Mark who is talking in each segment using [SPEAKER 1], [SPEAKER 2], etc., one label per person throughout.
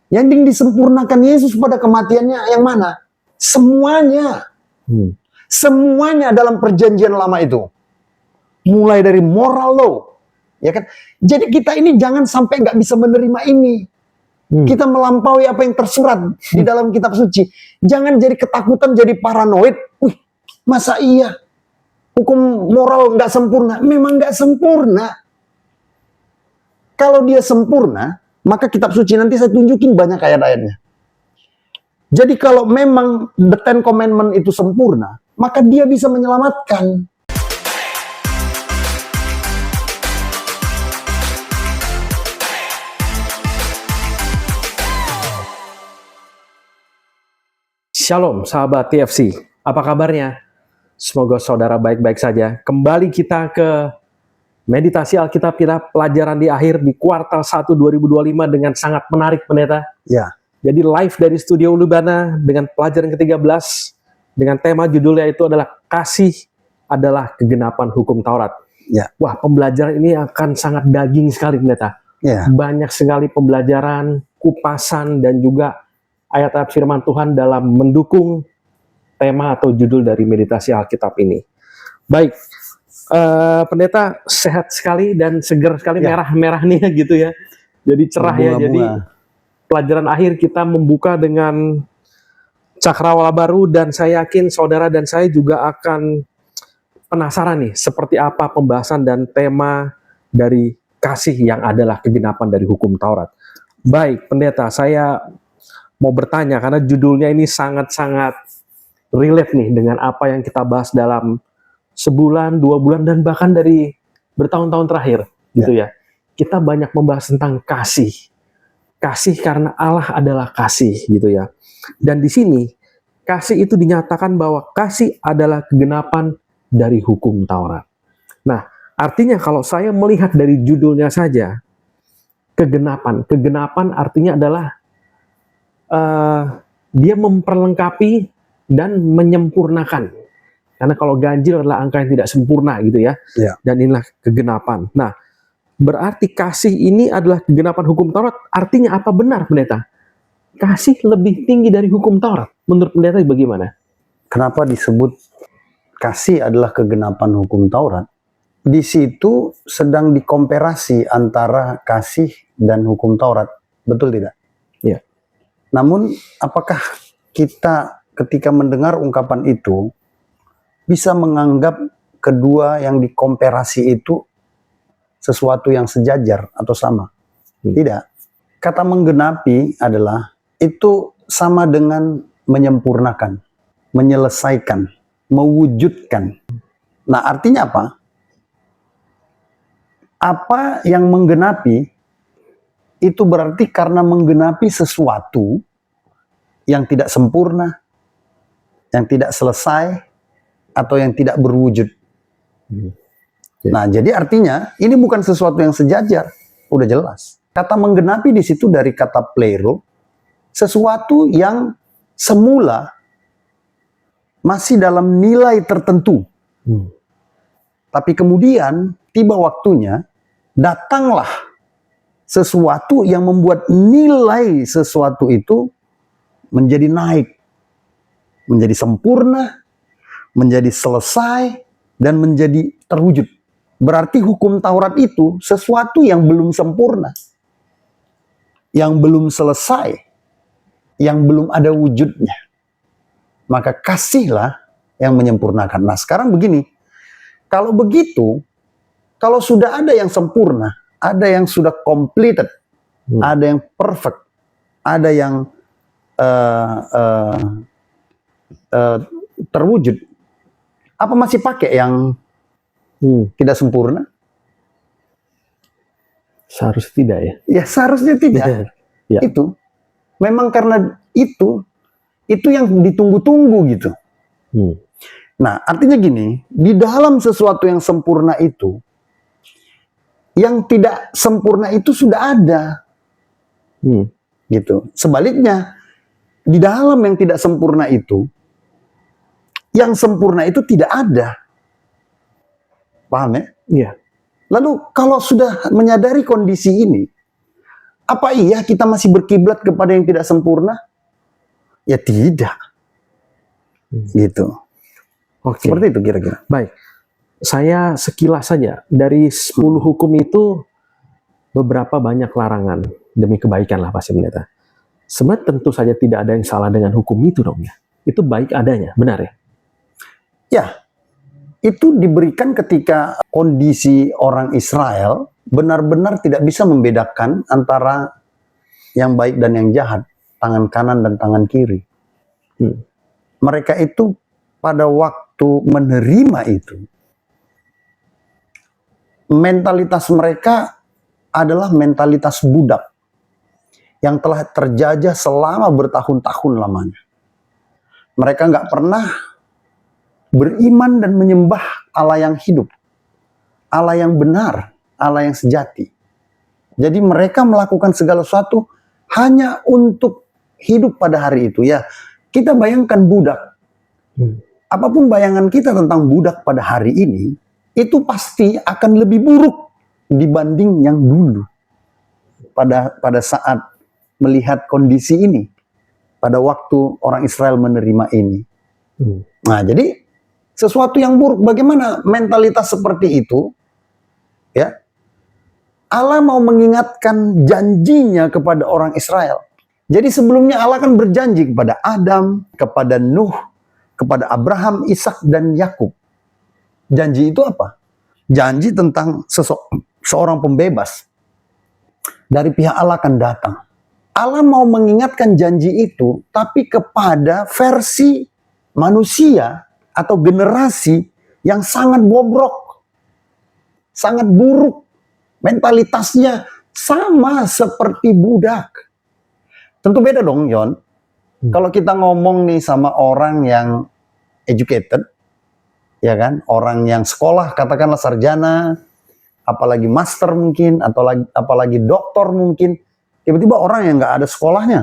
[SPEAKER 1] Yang disempurnakan Yesus pada kematiannya yang mana? Semuanya. Semuanya dalam perjanjian lama itu. Mulai dari moral law. Ya kan? Jadi kita ini jangan sampai nggak bisa menerima ini. Kita melampaui apa yang tersurat di dalam kitab suci. Jangan jadi ketakutan, jadi paranoid. Wih, masa iya? Hukum moral nggak sempurna? Memang nggak sempurna. Kalau dia sempurna, maka kitab suci nanti saya tunjukin banyak ayat-ayatnya. Jadi kalau memang the Ten Commandment itu sempurna, maka dia bisa menyelamatkan.
[SPEAKER 2] Shalom sahabat TFC, apa kabarnya? Semoga saudara baik-baik saja. Kembali kita ke meditasi Alkitab kita, pelajaran di akhir di kuartal 1 2025 dengan sangat menarik, pendeta.
[SPEAKER 1] Ya.
[SPEAKER 2] Jadi live dari Studio Ulubana dengan pelajaran ke-13 dengan tema judulnya itu adalah Kasih adalah Kegenapan Hukum Taurat.
[SPEAKER 1] Ya.
[SPEAKER 2] Wah, pembelajaran ini akan sangat daging sekali, pendeta.
[SPEAKER 1] Ya.
[SPEAKER 2] Banyak sekali pembelajaran, kupasan, dan juga ayat-ayat firman Tuhan dalam mendukung tema atau judul dari meditasi Alkitab ini. Baik, pendeta sehat sekali dan segar sekali,
[SPEAKER 1] Ya.
[SPEAKER 2] merah-merah nih gitu ya. Jadi cerah ya.
[SPEAKER 1] Bunga-bunga.
[SPEAKER 2] Jadi pelajaran akhir kita membuka dengan cakrawala baru dan saya yakin saudara dan saya juga akan penasaran nih seperti apa pembahasan dan tema dari kasih yang adalah kegenapan dari hukum Taurat. Baik, pendeta, saya mau bertanya karena judulnya ini sangat-sangat relate nih dengan apa yang kita bahas dalam sebulan, 2 bulan, dan bahkan dari bertahun-tahun terakhir, gitu ya. Kita banyak membahas tentang kasih. Kasih karena Allah adalah kasih, gitu ya. Dan di sini, kasih itu dinyatakan bahwa kasih adalah kegenapan dari hukum Taurat. Nah, artinya kalau saya melihat dari judulnya saja, kegenapan artinya adalah dia memperlengkapi dan menyempurnakan. Karena kalau ganjil adalah angka yang tidak sempurna gitu ya.
[SPEAKER 1] Ya.
[SPEAKER 2] Dan inilah kegenapan. Nah, berarti kasih ini adalah kegenapan hukum Taurat. Artinya apa benar, pendeta? Kasih lebih tinggi dari hukum Taurat. Menurut pendeta bagaimana?
[SPEAKER 1] Kenapa disebut kasih adalah kegenapan hukum Taurat? Di situ sedang dikomparasi antara kasih dan hukum Taurat. Betul tidak?
[SPEAKER 2] Ya.
[SPEAKER 1] Namun, apakah kita ketika mendengar ungkapan itu bisa menganggap kedua yang dikomparasi itu sesuatu yang sejajar atau sama? Tidak. Kata menggenapi adalah itu sama dengan menyempurnakan, menyelesaikan, mewujudkan. Nah, artinya apa? Apa yang menggenapi itu berarti karena menggenapi sesuatu yang tidak sempurna, yang tidak selesai, atau yang tidak berwujud. Nah, jadi artinya ini bukan sesuatu yang sejajar, udah jelas. Kata menggenapi di situ dari kata plero, sesuatu yang semula masih dalam nilai tertentu. Tapi kemudian tiba waktunya, datanglah sesuatu yang membuat nilai sesuatu itu menjadi naik, menjadi sempurna, menjadi selesai, dan menjadi terwujud. Berarti hukum Taurat itu sesuatu yang belum sempurna, yang belum selesai, yang belum ada wujudnya. Maka kasihlah yang menyempurnakan. Nah, sekarang begini, kalau begitu, kalau sudah ada yang sempurna, ada yang sudah completed, ada yang perfect, ada yang terwujud. Apa masih pakai yang tidak sempurna?
[SPEAKER 2] Seharusnya tidak ya?
[SPEAKER 1] Ya seharusnya tidak.
[SPEAKER 2] Ya.
[SPEAKER 1] Itu memang karena itu yang ditunggu-tunggu gitu. Nah, artinya gini, di dalam sesuatu yang sempurna itu, yang tidak sempurna itu sudah ada. Gitu. Sebaliknya, di dalam yang tidak sempurna itu, yang sempurna itu tidak ada. Paham ya?
[SPEAKER 2] Iya.
[SPEAKER 1] Lalu kalau sudah menyadari kondisi ini, Apa iya kita masih berkiblat kepada yang tidak sempurna? Ya tidak. Gitu.
[SPEAKER 2] Oke.
[SPEAKER 1] Seperti itu kira-kira.
[SPEAKER 2] Baik. Saya sekilas saja dari 10 hukum itu beberapa banyak larangan demi kebaikan lah pasti pendeta. Sebenarnya tentu saja tidak ada yang salah dengan hukum itu dong ya. Itu baik adanya, benar ya?
[SPEAKER 1] Ya, itu diberikan ketika kondisi orang Israel benar-benar tidak bisa membedakan antara yang baik dan yang jahat, tangan kanan dan tangan kiri. Mereka itu pada waktu menerima itu, mentalitas mereka adalah mentalitas budak yang telah terjajah selama bertahun-tahun lamanya. Mereka nggak pernah beriman dan menyembah Allah yang hidup, Allah yang benar, Allah yang sejati. Jadi mereka melakukan segala sesuatu hanya untuk hidup pada hari itu. Ya, kita bayangkan budak. Apapun bayangan kita tentang budak pada hari ini, itu pasti akan lebih buruk dibanding yang dulu. Pada saat melihat kondisi ini, pada waktu orang Israel menerima ini. Nah, jadi sesuatu yang buruk, bagaimana mentalitas seperti itu? Ya, Allah mau mengingatkan janjinya kepada orang Israel. Jadi sebelumnya Allah kan berjanji kepada Adam, kepada Nuh, kepada Abraham, Ishak dan Yakub. Janji itu apa? Janji tentang seorang pembebas dari pihak Allah akan datang. Allah mau mengingatkan janji itu, tapi kepada versi manusia atau generasi yang sangat bobrok, sangat buruk, mentalitasnya sama seperti budak. Tentu beda dong, Yon. Kalau kita ngomong nih sama orang yang educated, ya kan, orang yang sekolah, katakanlah sarjana, apalagi master mungkin, atau apalagi doktor mungkin, tiba-tiba orang yang nggak ada sekolahnya,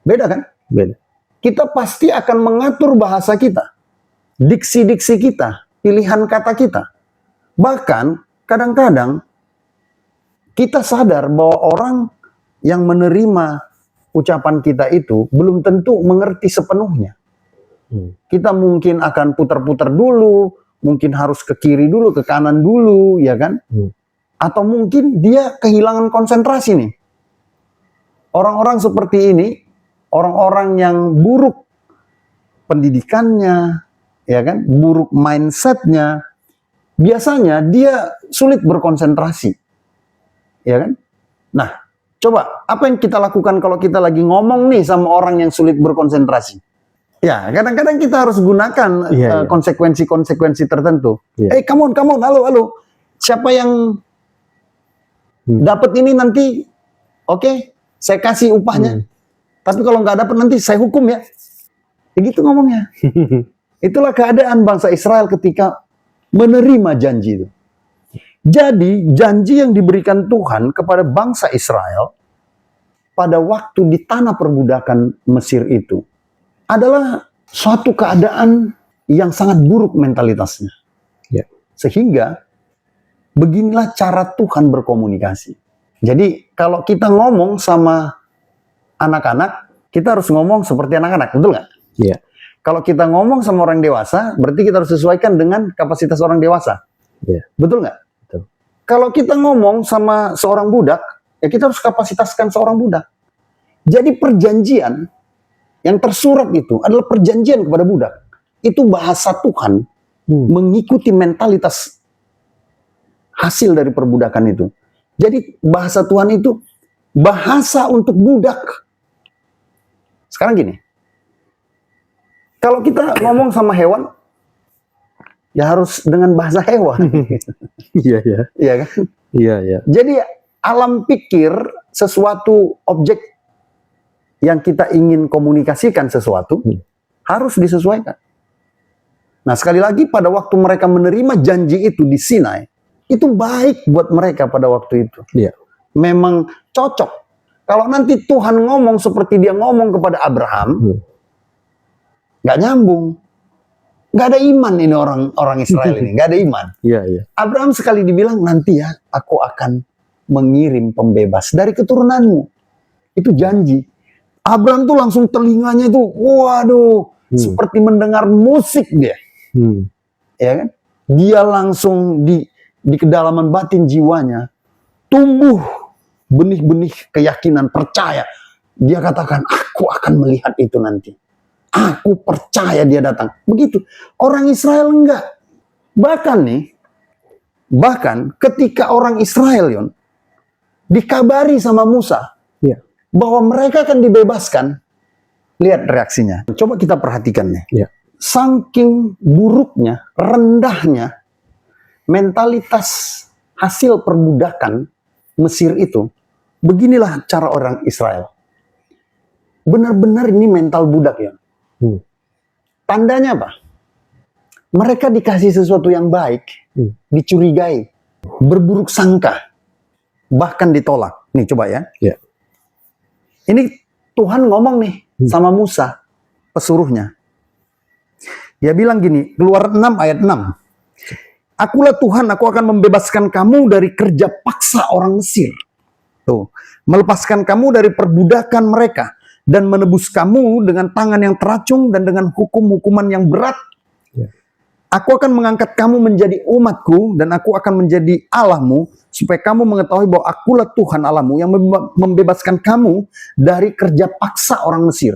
[SPEAKER 1] beda kan? Beda. Kita pasti akan mengatur bahasa kita, diksi-diksi kita, pilihan kata kita. Bahkan kadang-kadang kita sadar bahwa orang yang menerima ucapan kita itu belum tentu mengerti sepenuhnya. Kita mungkin akan putar-putar dulu, mungkin harus ke kiri dulu, ke kanan dulu, ya kan? Atau mungkin dia kehilangan konsentrasi nih. Orang-orang seperti ini, orang-orang yang buruk pendidikannya, ya kan, buruk mindsetnya, biasanya dia sulit berkonsentrasi, ya kan? Nah, coba apa yang kita lakukan kalau kita lagi ngomong nih sama orang yang sulit berkonsentrasi? Ya, kadang-kadang kita harus gunakan konsekuensi-konsekuensi tertentu. Come on, halo. Siapa yang dapat ini nanti, oke, saya kasih upahnya. Tapi kalau nggak dapat nanti saya hukum ya. Begitu ngomongnya. Itulah keadaan bangsa Israel ketika menerima janji itu. Jadi janji yang diberikan Tuhan kepada bangsa Israel pada waktu di tanah perbudakan Mesir itu adalah suatu keadaan yang sangat buruk mentalitasnya. Sehingga beginilah cara Tuhan berkomunikasi. Jadi kalau kita ngomong sama anak-anak, kita harus ngomong seperti anak-anak, betul nggak? Iya. Kalau kita ngomong sama orang dewasa, berarti kita harus sesuaikan dengan kapasitas orang dewasa. Iya. Betul nggak? Betul. Kalau kita ngomong sama seorang budak, ya kita harus kapasitaskan seorang budak. Jadi perjanjian yang tersurat itu adalah perjanjian kepada budak. Itu bahasa Tuhan mengikuti mentalitas hasil dari perbudakan itu. Jadi bahasa Tuhan itu bahasa untuk budak. Sekarang gini, kalau kita ngomong sama hewan, ya harus dengan bahasa hewan. Iya kan? Iya. Jadi alam pikir sesuatu objek yang kita ingin komunikasikan sesuatu harus disesuaikan. Nah, sekali lagi pada waktu mereka menerima janji itu di Sinai, itu baik buat mereka pada waktu itu. Iya. Memang cocok. Kalau nanti Tuhan ngomong seperti dia ngomong kepada Abraham, nggak nyambung. Nggak ada iman ini orang Israel ini, nggak ada iman. Abraham sekali dibilang, nanti ya aku akan mengirim pembebas dari keturunanmu. Itu janji. Abraham tuh langsung telinganya itu, waduh, seperti mendengar musik dia. Ya kan? Dia langsung di kedalaman batin jiwanya tumbuh benih-benih keyakinan, percaya. Dia katakan, aku akan melihat itu nanti. Aku percaya dia datang. Begitu. Orang Israel enggak. Bahkan ketika orang Israel, Yon, dikabari sama Musa bahwa mereka akan dibebaskan, lihat reaksinya. Coba kita perhatikan nih. Saking buruknya, rendahnya mentalitas hasil perbudakan Mesir itu, beginilah cara orang Israel. Benar-benar ini mental budak, ya. Tandanya apa? Mereka dikasih sesuatu yang baik, dicurigai, berburuk sangka, bahkan ditolak. Nih coba ya. Ini Tuhan ngomong nih sama Musa, pesuruhnya. Dia bilang gini, Keluaran 6 ayat 6. Akulah Tuhan, aku akan membebaskan kamu dari kerja paksa orang Mesir. Tuh, melepaskan kamu dari perbudakan mereka dan menebus kamu dengan tangan yang teracung dan dengan hukum-hukuman yang berat. Aku akan mengangkat kamu menjadi umatku dan aku akan menjadi Allahmu supaya kamu mengetahui bahwa akulah Tuhan Allahmu yang membebaskan kamu dari kerja paksa orang Mesir.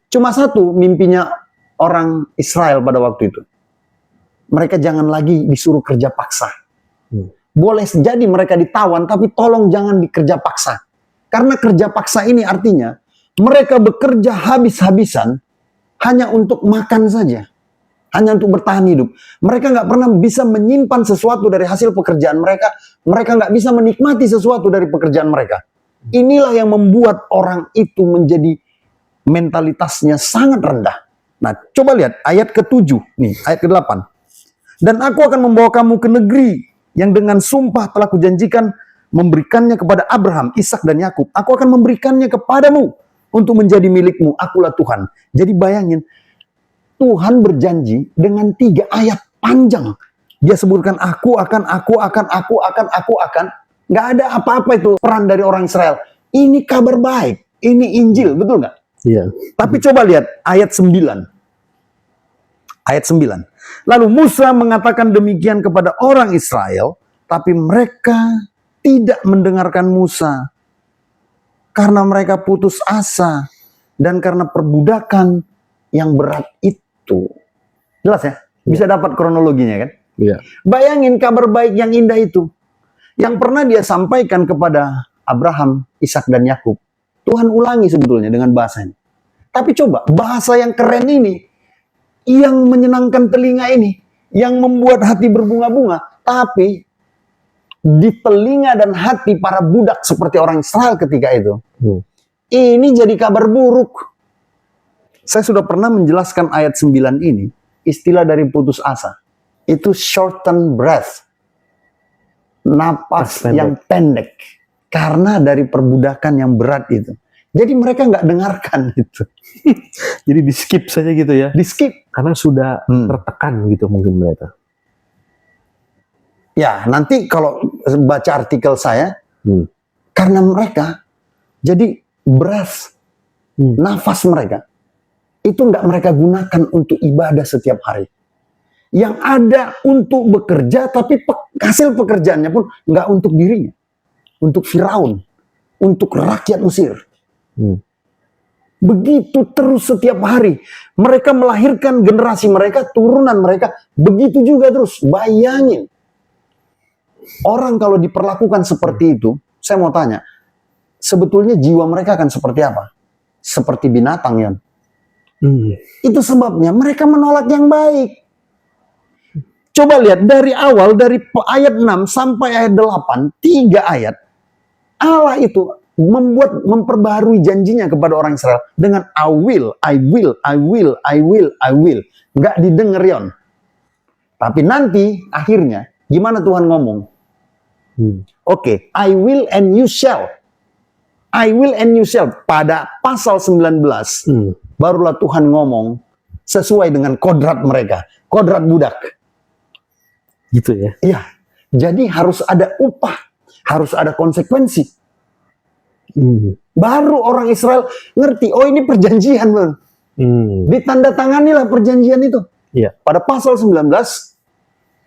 [SPEAKER 1] Cuma satu mimpinya orang Israel pada waktu itu. Mereka jangan lagi disuruh kerja paksa. Boleh jadi mereka ditawan, tapi tolong jangan dikerja paksa. Karena kerja paksa ini artinya mereka bekerja habis-habisan hanya untuk makan saja. Hanya untuk bertahan hidup. Mereka nggak pernah bisa menyimpan sesuatu dari hasil pekerjaan mereka. Mereka nggak bisa menikmati sesuatu dari pekerjaan mereka. Inilah yang membuat orang itu menjadi mentalitasnya sangat rendah. Nah, coba lihat ayat ke-7, nih, ayat ke-8. Dan aku akan membawa kamu ke negeri yang dengan sumpah telah kujanjikan memberikannya kepada Abraham, Ishak dan Yakub. Aku akan memberikannya kepadamu untuk menjadi milikmu. Akulah Tuhan. Jadi bayangin, Tuhan berjanji dengan 3 ayat panjang. Dia sebutkan aku akan. Nggak ada apa-apa itu peran dari orang Israel. Ini kabar baik. Ini Injil, betul nggak?
[SPEAKER 2] Iya.
[SPEAKER 1] Tapi coba lihat ayat 9. Ayat 9. Lalu Musa mengatakan demikian kepada orang Israel, tapi mereka tidak mendengarkan Musa. Karena mereka putus asa dan karena perbudakan yang berat itu. Jelas ya? Bisa dapat kronologinya kan?
[SPEAKER 2] Iya.
[SPEAKER 1] Bayangin kabar baik yang indah itu. Yang pernah dia sampaikan kepada Abraham, Ishak dan Yakub. Tuhan ulangi sebetulnya dengan bahasanya. Tapi coba, bahasa yang keren ini, yang menyenangkan telinga ini, yang membuat hati berbunga-bunga, tapi di telinga dan hati para budak seperti orang Israel ketika itu, ini jadi kabar buruk. Saya sudah pernah menjelaskan ayat 9 ini, istilah dari putus asa. Itu shorten breath. Napas yang pendek. Karena dari perbudakan yang berat itu. Jadi mereka nggak dengarkan itu.
[SPEAKER 2] Jadi di skip saja gitu ya?
[SPEAKER 1] Di skip.
[SPEAKER 2] Karena sudah tertekan gitu mungkin mereka.
[SPEAKER 1] Ya, nanti kalau baca artikel saya, karena mereka, jadi breath, nafas mereka, itu nggak mereka gunakan untuk ibadah setiap hari. Yang ada untuk bekerja, tapi hasil pekerjaannya pun nggak untuk dirinya. Untuk Firaun, untuk rakyat Mesir. Begitu terus setiap hari. Mereka melahirkan generasi mereka, turunan mereka, begitu juga terus. Bayangin. Orang kalau diperlakukan seperti itu, saya mau tanya, sebetulnya jiwa mereka akan seperti apa? Seperti binatang, ya. Itu sebabnya mereka menolak yang baik. Coba lihat dari awal, dari ayat 6 sampai ayat 8, 3 ayat. Allah itu memperbaharui janjinya kepada orang Israel dengan I will. Nggak didengar, Yon. Tapi nanti akhirnya gimana Tuhan ngomong? Oke, I will and you shall. I will and you shall. Pada pasal 19, barulah Tuhan ngomong sesuai dengan kodrat mereka. Kodrat budak.
[SPEAKER 2] Gitu ya?
[SPEAKER 1] Iya. Jadi harus ada upah. Harus ada konsekuensi.
[SPEAKER 2] Hmm.
[SPEAKER 1] Baru orang Israel ngerti, oh ini perjanjian, Bang. Ditandatanganilah perjanjian itu.
[SPEAKER 2] Iya.
[SPEAKER 1] Pada pasal 19,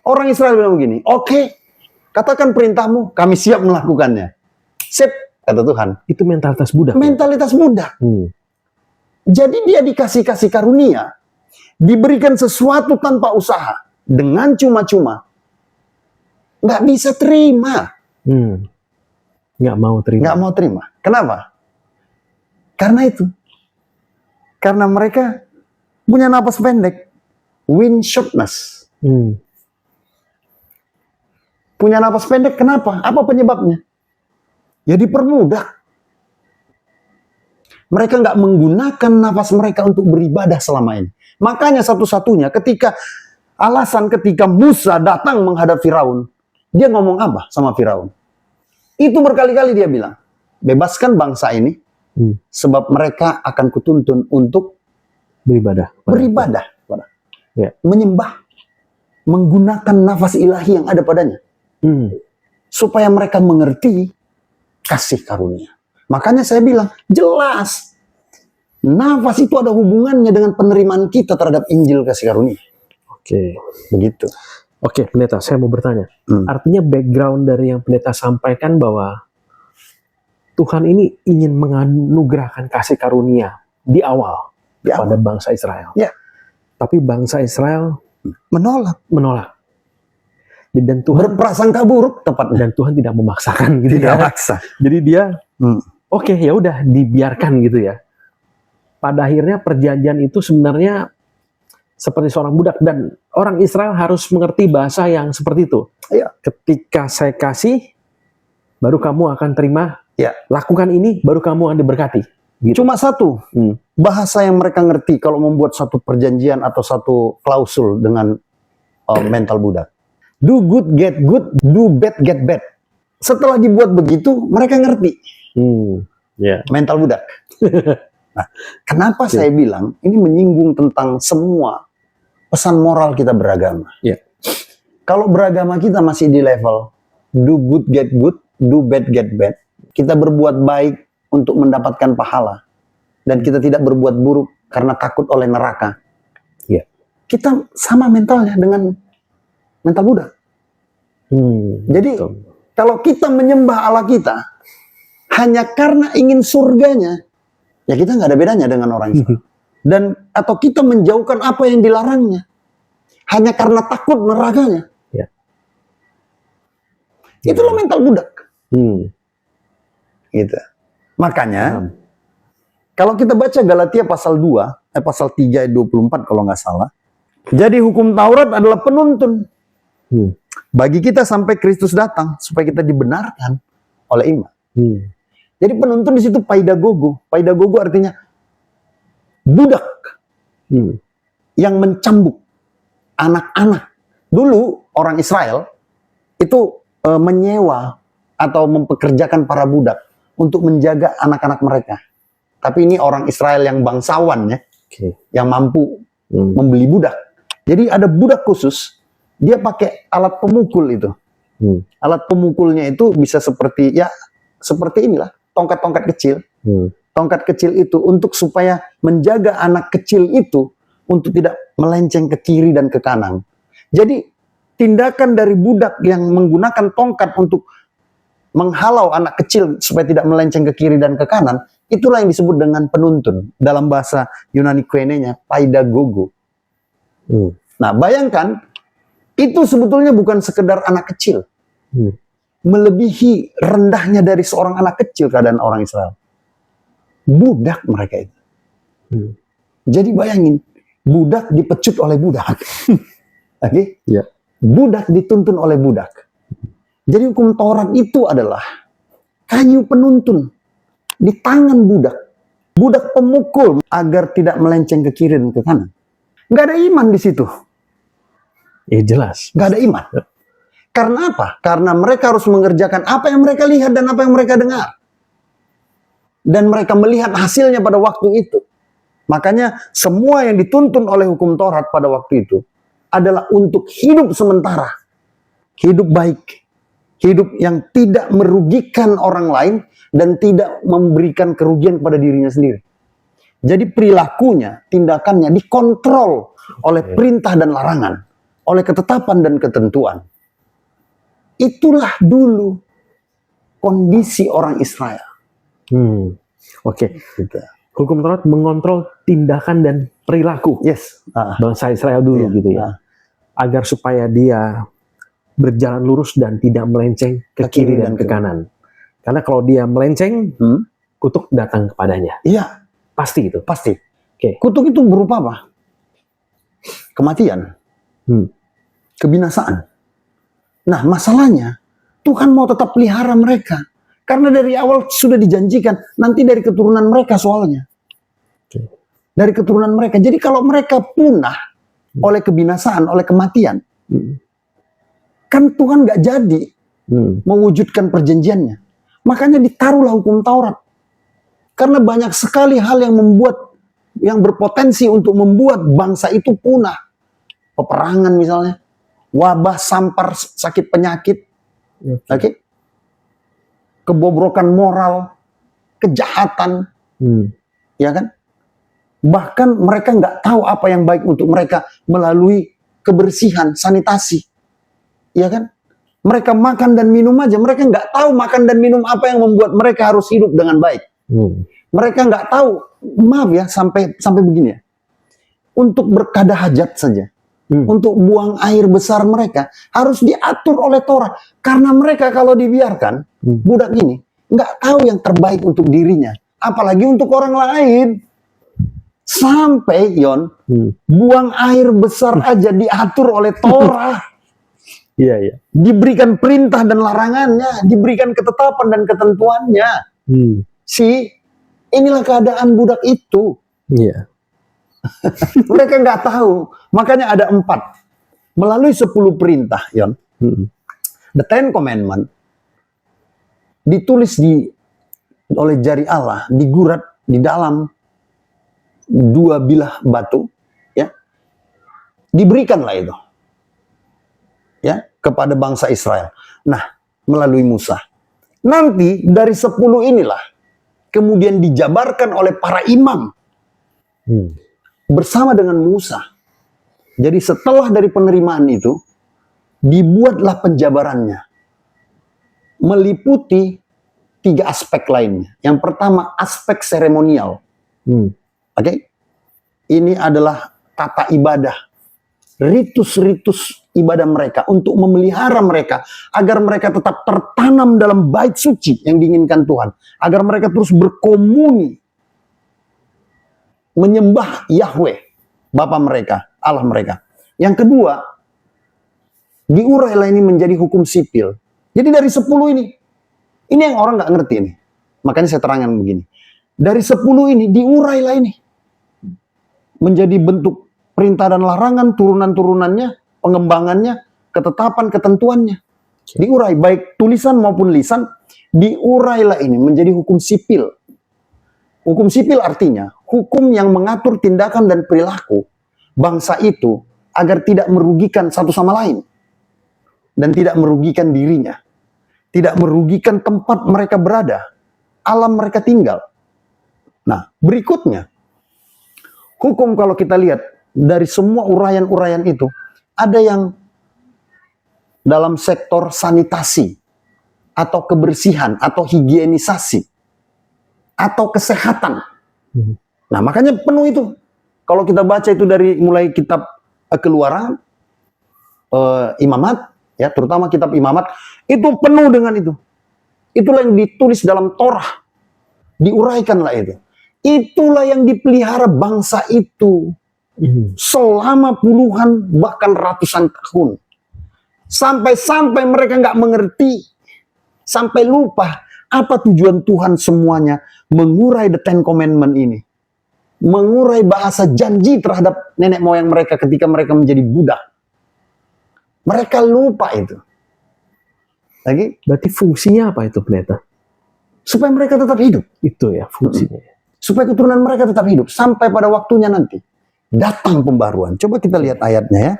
[SPEAKER 1] orang Israel bilang begini, oke, katakan perintahmu, kami siap melakukannya. Sip, kata Tuhan.
[SPEAKER 2] Itu mentalitas budak.
[SPEAKER 1] Mentalitas budak. Jadi dia dikasih karunia, diberikan sesuatu tanpa usaha, dengan cuma-cuma. Nggak bisa terima.
[SPEAKER 2] Nggak mau terima.
[SPEAKER 1] Nggak mau terima. Kenapa? Karena itu. Karena mereka punya napas pendek. Wind shortness. Punya napas pendek, kenapa? Apa penyebabnya? Ya dipermudah. Mereka nggak menggunakan nafas mereka untuk beribadah selama ini. Makanya satu-satunya ketika Musa datang menghadap Firaun, dia ngomong apa sama Firaun? Itu berkali-kali dia bilang, bebaskan bangsa ini, sebab mereka akan kutuntun untuk
[SPEAKER 2] beribadah.
[SPEAKER 1] Ya. Menyembah, menggunakan nafas ilahi yang ada padanya. Supaya mereka mengerti kasih karunia. Makanya saya bilang, jelas. Nafas itu ada hubungannya dengan penerimaan kita terhadap Injil kasih karunia.
[SPEAKER 2] Oke.
[SPEAKER 1] Begitu.
[SPEAKER 2] Oke, pendeta, saya mau bertanya. Artinya background dari yang pendeta sampaikan bahwa Tuhan ini ingin menganugerahkan kasih karunia di awal pada bangsa Israel.
[SPEAKER 1] Ya.
[SPEAKER 2] Tapi bangsa Israel
[SPEAKER 1] menolak.
[SPEAKER 2] Dan Tuhan
[SPEAKER 1] berprasangka buruk tepatnya.
[SPEAKER 2] Dan Tuhan tidak memaksakan gitu.
[SPEAKER 1] Tidak maksa.
[SPEAKER 2] Jadi dia oke, ya udah dibiarkan gitu ya. Pada akhirnya perjanjian itu sebenarnya seperti seorang budak, dan orang Israel harus mengerti bahasa yang seperti itu.
[SPEAKER 1] Ya.
[SPEAKER 2] Ketika saya kasih, baru kamu akan terima.
[SPEAKER 1] Ya.
[SPEAKER 2] Lakukan ini, baru kamu akan diberkati. Gitu.
[SPEAKER 1] Cuma satu bahasa yang mereka ngerti kalau membuat satu perjanjian atau satu klausul dengan mental budak. Do good, get good. Do bad, get bad. Setelah dibuat begitu, mereka ngerti. Mental budak. Nah, kenapa saya bilang ini menyinggung tentang semua pesan moral kita beragama. Kalau beragama kita masih di level do good, get good, do bad, get bad. Kita berbuat baik untuk mendapatkan pahala. Dan kita tidak berbuat buruk karena takut oleh neraka. Kita sama mentalnya dengan mental budak. Jadi kalau kita menyembah Allah kita hanya karena ingin surganya, ya kita nggak ada bedanya dengan orang Islam. Dan atau kita menjauhkan apa yang dilarangnya hanya karena takut nerakanya. Itulah mental budak. Gitu. Makanya kalau kita baca Galatia pasal 2, pasal 3 ayat 24 kalau nggak salah. Jadi hukum Taurat adalah penuntun bagi kita sampai Kristus datang supaya kita dibenarkan oleh iman. Jadi penuntun di situ paidagogo. Paidagogo artinya budak yang mencambuk anak-anak. Dulu orang Israel itu menyewa atau mempekerjakan para budak untuk menjaga anak-anak mereka. Tapi ini orang Israel yang bangsawan ya, yang mampu membeli budak. Jadi ada budak khusus, dia pakai alat pemukul itu. Alat pemukulnya itu bisa seperti inilah, tongkat-tongkat kecil. Tongkat kecil itu untuk supaya menjaga anak kecil itu untuk tidak melenceng ke kiri dan ke kanan. Jadi tindakan dari budak yang menggunakan tongkat untuk menghalau anak kecil supaya tidak melenceng ke kiri dan ke kanan, itulah yang disebut dengan penuntun. Dalam bahasa Yunani Koine-nya, paidagogo. Nah, bayangkan, itu sebetulnya bukan sekedar anak kecil. Melebihi rendahnya dari seorang anak kecil keadaan orang Israel. Budak mereka itu. Jadi bayangin, budak dipecut oleh budak. Oke? Budak dituntun oleh budak. Jadi hukum Taurat itu adalah kayu penuntun di tangan budak. Budak pemukul agar tidak melenceng ke kiri dan ke kanan. Nggak ada iman di situ.
[SPEAKER 2] Jelas.
[SPEAKER 1] Nggak ada iman. Karena apa? Karena mereka harus mengerjakan apa yang mereka lihat dan apa yang mereka dengar. Dan mereka melihat hasilnya pada waktu itu. Makanya semua yang dituntun oleh hukum Taurat pada waktu itu adalah untuk hidup sementara. Hidup baik. Hidup yang tidak merugikan orang lain dan tidak memberikan kerugian kepada dirinya sendiri. Jadi perilakunya, tindakannya dikontrol oleh perintah dan larangan, oleh ketetapan dan ketentuan. Itulah dulu kondisi orang Israel.
[SPEAKER 2] Oke.
[SPEAKER 1] Gitu.
[SPEAKER 2] Hukum Taurat mengontrol tindakan dan perilaku
[SPEAKER 1] Yes.
[SPEAKER 2] bangsa Israel dulu gitu ya. Agar supaya dia berjalan lurus dan tidak melenceng ke kiri dan ke kanan. Karena kalau dia melenceng, kutuk datang kepadanya.
[SPEAKER 1] Iya,
[SPEAKER 2] Pasti itu.
[SPEAKER 1] pasti.
[SPEAKER 2] Oke.
[SPEAKER 1] Kutuk itu berupa apa? Kematian. Kebinasaan. Nah, masalahnya Tuhan mau tetap pelihara mereka. Karena dari awal sudah dijanjikan, nanti dari keturunan mereka soalnya. Dari keturunan mereka. Jadi kalau mereka punah oleh kebinasaan, oleh kematian, kan Tuhan nggak jadi mewujudkan perjanjiannya. Makanya ditaruhlah hukum Taurat. Karena banyak sekali hal yang berpotensi untuk membuat bangsa itu punah. Peperangan misalnya, wabah, sampar, sakit penyakit, kebobrokan moral, kejahatan, ya kan? Bahkan mereka nggak tahu apa yang baik untuk mereka melalui kebersihan, sanitasi, ya kan? Mereka makan dan minum aja, mereka nggak tahu makan dan minum apa yang membuat mereka harus hidup dengan baik. Mereka nggak tahu, maaf ya, sampai begini ya. Untuk berkadah hajat saja, untuk buang air besar mereka harus diatur oleh Torah. Karena mereka kalau dibiarkan, budak ini nggak tahu yang terbaik untuk dirinya, apalagi untuk orang lain. Sampai buang air besar aja diatur oleh Torah.
[SPEAKER 2] Iya.
[SPEAKER 1] Diberikan perintah dan larangannya, diberikan ketetapan dan ketentuannya. Inilah keadaan budak itu.
[SPEAKER 2] Iya.
[SPEAKER 1] Mereka nggak tahu. Makanya ada 4. Melalui 10 perintah, The Ten Commandment ditulis oleh jari Allah, digurat di dalam 2 bilah batu, ya. Diberikanlah itu, ya, kepada bangsa Israel. Nah, melalui Musa. Nanti dari 10 inilah kemudian dijabarkan oleh para imam bersama dengan Musa. Jadi setelah dari penerimaan itu, dibuatlah penjabarannya. Meliputi 3 aspek lainnya. Yang pertama, aspek seremonial. Oke? Ini adalah tata ibadah. Ritus-ritus ibadah mereka untuk memelihara mereka agar mereka tetap tertanam dalam bait suci yang diinginkan Tuhan, agar mereka terus berkomuni menyembah Yahweh, Bapa mereka, Allah mereka. Yang kedua, diurailah ini menjadi hukum sipil. Jadi dari 10 ini yang orang nggak ngerti ini. Makanya saya terangkan begini. Dari 10 ini diurailah ini menjadi bentuk perintah dan larangan, turunan-turunannya, pengembangannya, ketetapan, ketentuannya. Diurai, baik tulisan maupun lisan, diurailah ini menjadi hukum sipil. Hukum sipil artinya, hukum yang mengatur tindakan dan perilaku bangsa itu agar tidak merugikan satu sama lain. Dan tidak merugikan dirinya. Tidak merugikan tempat mereka berada, alam mereka tinggal. Nah, berikutnya, hukum kalau kita lihat, dari semua uraian-uraian itu, ada yang dalam sektor sanitasi, atau kebersihan, atau higienisasi, atau kesehatan. Nah, makanya penuh itu. Kalau kita baca itu dari mulai kitab Keluaran, Imamat, ya, terutama kitab Imamat, itu penuh dengan itu. Itulah yang ditulis dalam Torah. Diuraikanlah itu. Itulah yang dipelihara bangsa itu. Selama puluhan bahkan ratusan tahun. Sampai-sampai mereka nggak mengerti. Sampai lupa apa tujuan Tuhan semuanya mengurai The Ten Commandment ini. Mengurai bahasa janji terhadap nenek moyang mereka ketika mereka menjadi budak. Mereka lupa itu. Lagi?
[SPEAKER 2] Berarti fungsinya apa itu, pendeta?
[SPEAKER 1] Supaya mereka tetap hidup.
[SPEAKER 2] Itu ya fungsinya.
[SPEAKER 1] Supaya keturunan mereka tetap hidup. Sampai pada waktunya nanti. Datang pembaruan. Coba kita lihat ayatnya ya.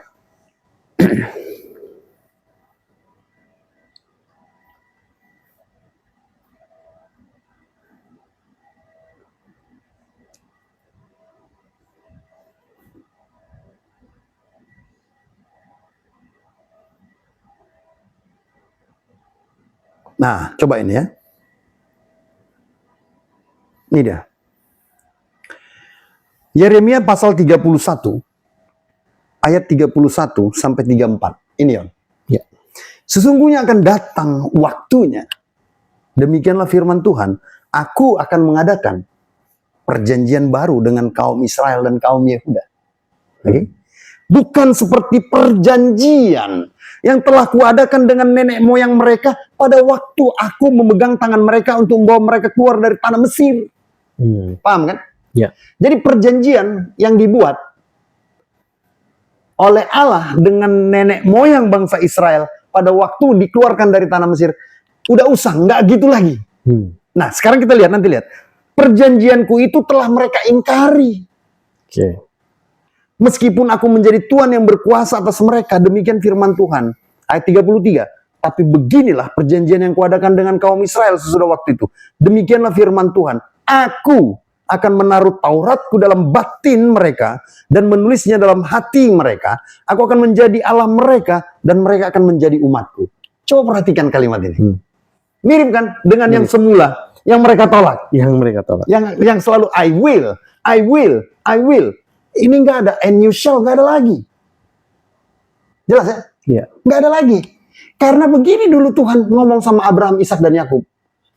[SPEAKER 1] Nah, coba ini ya. Ini dia. Yeremia pasal 31 ayat 31 sampai 34. Ini ya.
[SPEAKER 2] Ya.
[SPEAKER 1] Sesungguhnya akan datang waktunya. Demikianlah firman Tuhan, aku akan mengadakan perjanjian baru dengan kaum Israel dan kaum Yehuda. Oke? Bukan seperti perjanjian yang telah kuadakan dengan nenek moyang mereka pada waktu aku memegang tangan mereka untuk membawa mereka keluar dari tanah Mesir. Paham kan?
[SPEAKER 2] Ya.
[SPEAKER 1] Jadi perjanjian yang dibuat oleh Allah dengan nenek moyang bangsa Israel pada waktu dikeluarkan dari tanah Mesir, udah usang, nggak gitu lagi. Nah, sekarang kita lihat, nanti lihat. Perjanjianku itu telah mereka ingkari.
[SPEAKER 2] Oke.
[SPEAKER 1] Meskipun aku menjadi Tuhan yang berkuasa atas mereka, demikian firman Tuhan. Ayat 33. Tapi beginilah perjanjian yang kuadakan dengan kaum Israel sesudah waktu itu. Demikianlah firman Tuhan. Aku akan menaruh Tauratku dalam batin mereka dan menulisnya dalam hati mereka. Aku akan menjadi Allah mereka dan mereka akan menjadi umatku. Coba perhatikan kalimat ini. Mirip kan dengan yang semula, yang mereka tolak.
[SPEAKER 2] Yang mereka tolak.
[SPEAKER 1] Yang selalu I will. Ini nggak ada, and you shall nggak ada lagi. Jelas ya?
[SPEAKER 2] Iya.
[SPEAKER 1] Nggak ada lagi. Karena begini dulu Tuhan ngomong sama Abraham, Ishak dan Yakub,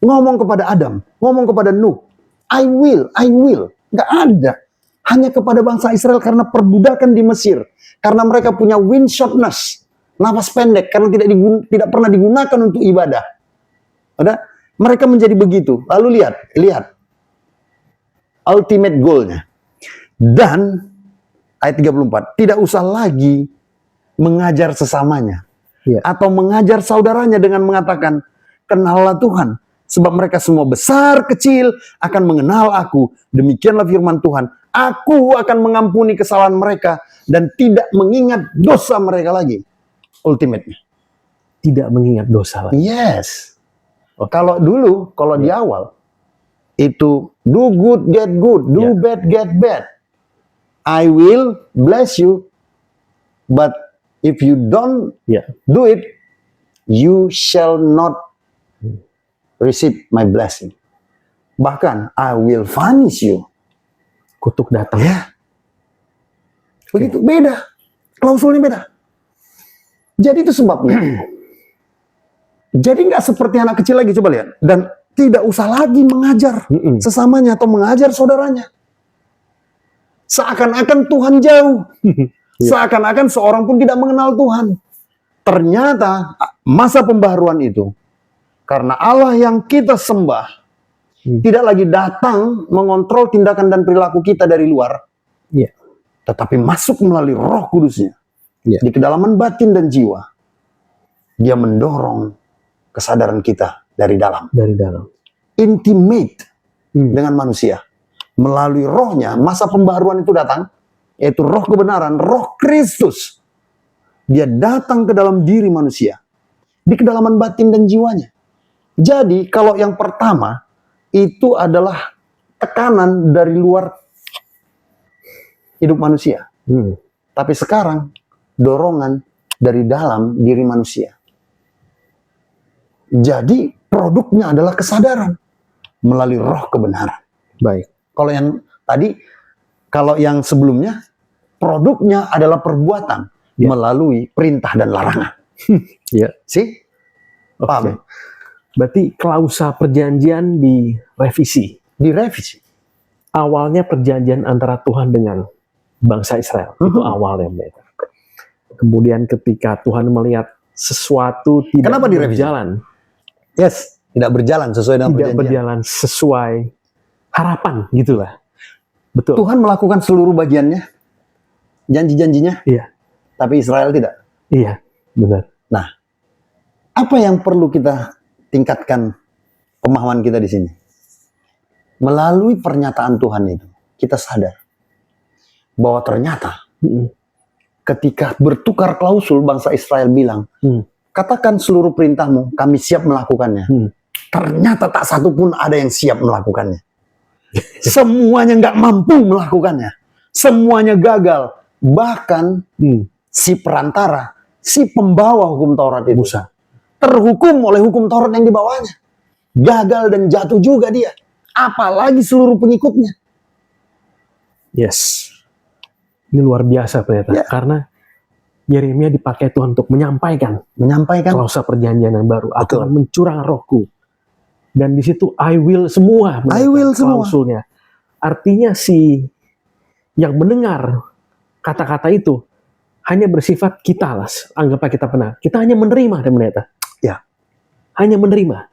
[SPEAKER 1] ngomong kepada Adam, ngomong kepada Nuh, I will. Nggak ada. Hanya kepada bangsa Israel karena perbudakan di Mesir, karena mereka punya windshotness, nafas pendek, karena tidak pernah digunakan untuk ibadah. Ada? Mereka menjadi begitu. Lalu lihat ultimate goalnya. Dan ayat 34, tidak usah lagi mengajar sesamanya.
[SPEAKER 2] Ya.
[SPEAKER 1] Atau mengajar saudaranya dengan mengatakan, kenallah Tuhan. Sebab mereka semua besar kecil akan mengenal aku. Demikianlah firman Tuhan. Aku akan mengampuni kesalahan mereka dan tidak mengingat dosa mereka lagi. Ultimate-nya.
[SPEAKER 2] Tidak mengingat dosa lagi.
[SPEAKER 1] Yes.
[SPEAKER 2] Okay.
[SPEAKER 1] Kalau dulu, kalau di awal, itu do good, get good. Do bad, get bad. I will bless you, but if you don't do it, you shall not receive my blessing. Bahkan, I will punish you.
[SPEAKER 2] Kutuk datang.
[SPEAKER 1] Ya. Begitu, beda. Klausulnya beda. Jadi itu sebabnya. Jadi nggak seperti anak kecil lagi, coba lihat. Dan tidak usah lagi mengajar sesamanya atau mengajar saudaranya. Seakan-akan Tuhan jauh. Seakan-akan seorang pun tidak mengenal Tuhan. Ternyata masa pembaharuan itu, karena Allah yang kita sembah tidak lagi datang mengontrol tindakan dan perilaku kita dari luar, tetapi masuk melalui Roh Kudusnya di kedalaman batin dan jiwa. Dia mendorong kesadaran kita dari dalam. Intimate dengan manusia. Melalui rohnya, masa pembaharuan itu datang, yaitu roh kebenaran, roh Kristus. Dia datang ke dalam diri manusia. Di kedalaman batin dan jiwanya. Jadi, kalau yang pertama, itu adalah tekanan dari luar hidup manusia. Tapi sekarang, dorongan dari dalam diri manusia. Jadi, produknya adalah kesadaran. Melalui roh kebenaran.
[SPEAKER 2] Baik.
[SPEAKER 1] Kalau yang tadi, kalau yang sebelumnya, produknya adalah perbuatan melalui perintah dan larangan. Sih? Paham?
[SPEAKER 2] Berarti klausa perjanjian direvisi. Awalnya perjanjian antara Tuhan dengan bangsa Israel. Itu awalnya. Kemudian ketika Tuhan melihat sesuatu tidak berjalan.
[SPEAKER 1] Tidak berjalan sesuai dengan perjanjian.
[SPEAKER 2] Tidak berjalan sesuai harapan, gitulah. Betul.
[SPEAKER 1] Tuhan melakukan seluruh bagiannya, janji-janjinya, tapi Israel tidak.
[SPEAKER 2] Iya, benar.
[SPEAKER 1] Nah, apa yang perlu kita tingkatkan pemahaman kita di sini? Melalui pernyataan Tuhan itu, kita sadar bahwa ternyata ketika bertukar klausul, bangsa Israel bilang, katakan seluruh perintahmu, kami siap melakukannya. Ternyata tak satu pun ada yang siap melakukannya. Semuanya nggak mampu melakukannya. Semuanya gagal. Bahkan si perantara, si pembawa hukum Taurat itu, terhukum oleh hukum Taurat yang dibawanya. Gagal dan jatuh juga dia. Apalagi seluruh pengikutnya.
[SPEAKER 2] Yes. Ini luar biasa ternyata.
[SPEAKER 1] Ya.
[SPEAKER 2] Karena Yeremia dipakai Tuhan untuk menyampaikan klausa perjanjian yang baru. Aku akan mencurahkan rohku. Dan di situ I will semua.
[SPEAKER 1] I will semua.
[SPEAKER 2] Klausulnya. Artinya si yang mendengar kata-kata itu hanya bersifat kita lah. Anggaplah kita pernah. Kita hanya menerima dan pendeta.
[SPEAKER 1] Ya.
[SPEAKER 2] Hanya menerima.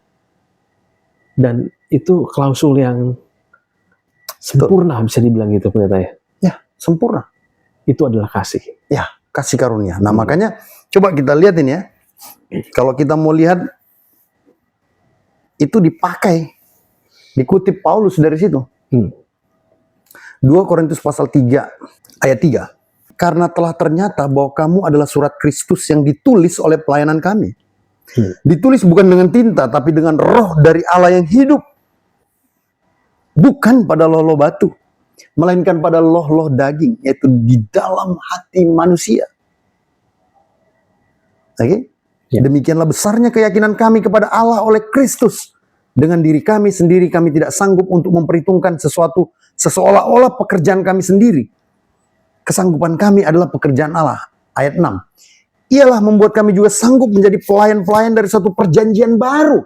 [SPEAKER 2] Dan itu klausul yang sempurna bisa dibilang gitu pendeta ya.
[SPEAKER 1] Ya, sempurna.
[SPEAKER 2] Itu adalah kasih.
[SPEAKER 1] Ya, kasih karunia. Nah, makanya coba kita lihat ini ya. Kalau kita mau lihat itu dipakai, dikutip Paulus dari situ. 2 Korintus pasal 3 ayat 3. Karena telah ternyata bahwa kamu adalah surat Kristus yang ditulis oleh pelayanan kami. Ditulis bukan dengan tinta, tapi dengan roh dari Allah yang hidup. Bukan pada loh-loh batu, melainkan pada loh-loh daging, yaitu di dalam hati manusia. Oke?
[SPEAKER 2] Ya.
[SPEAKER 1] Demikianlah besarnya keyakinan kami kepada Allah oleh Kristus. Dengan diri kami sendiri kami tidak sanggup untuk memperhitungkan sesuatu seolah-olah pekerjaan kami sendiri. Kesanggupan kami adalah pekerjaan Allah. Ayat 6. Ialah membuat kami juga sanggup menjadi pelayan-pelayan dari satu perjanjian baru.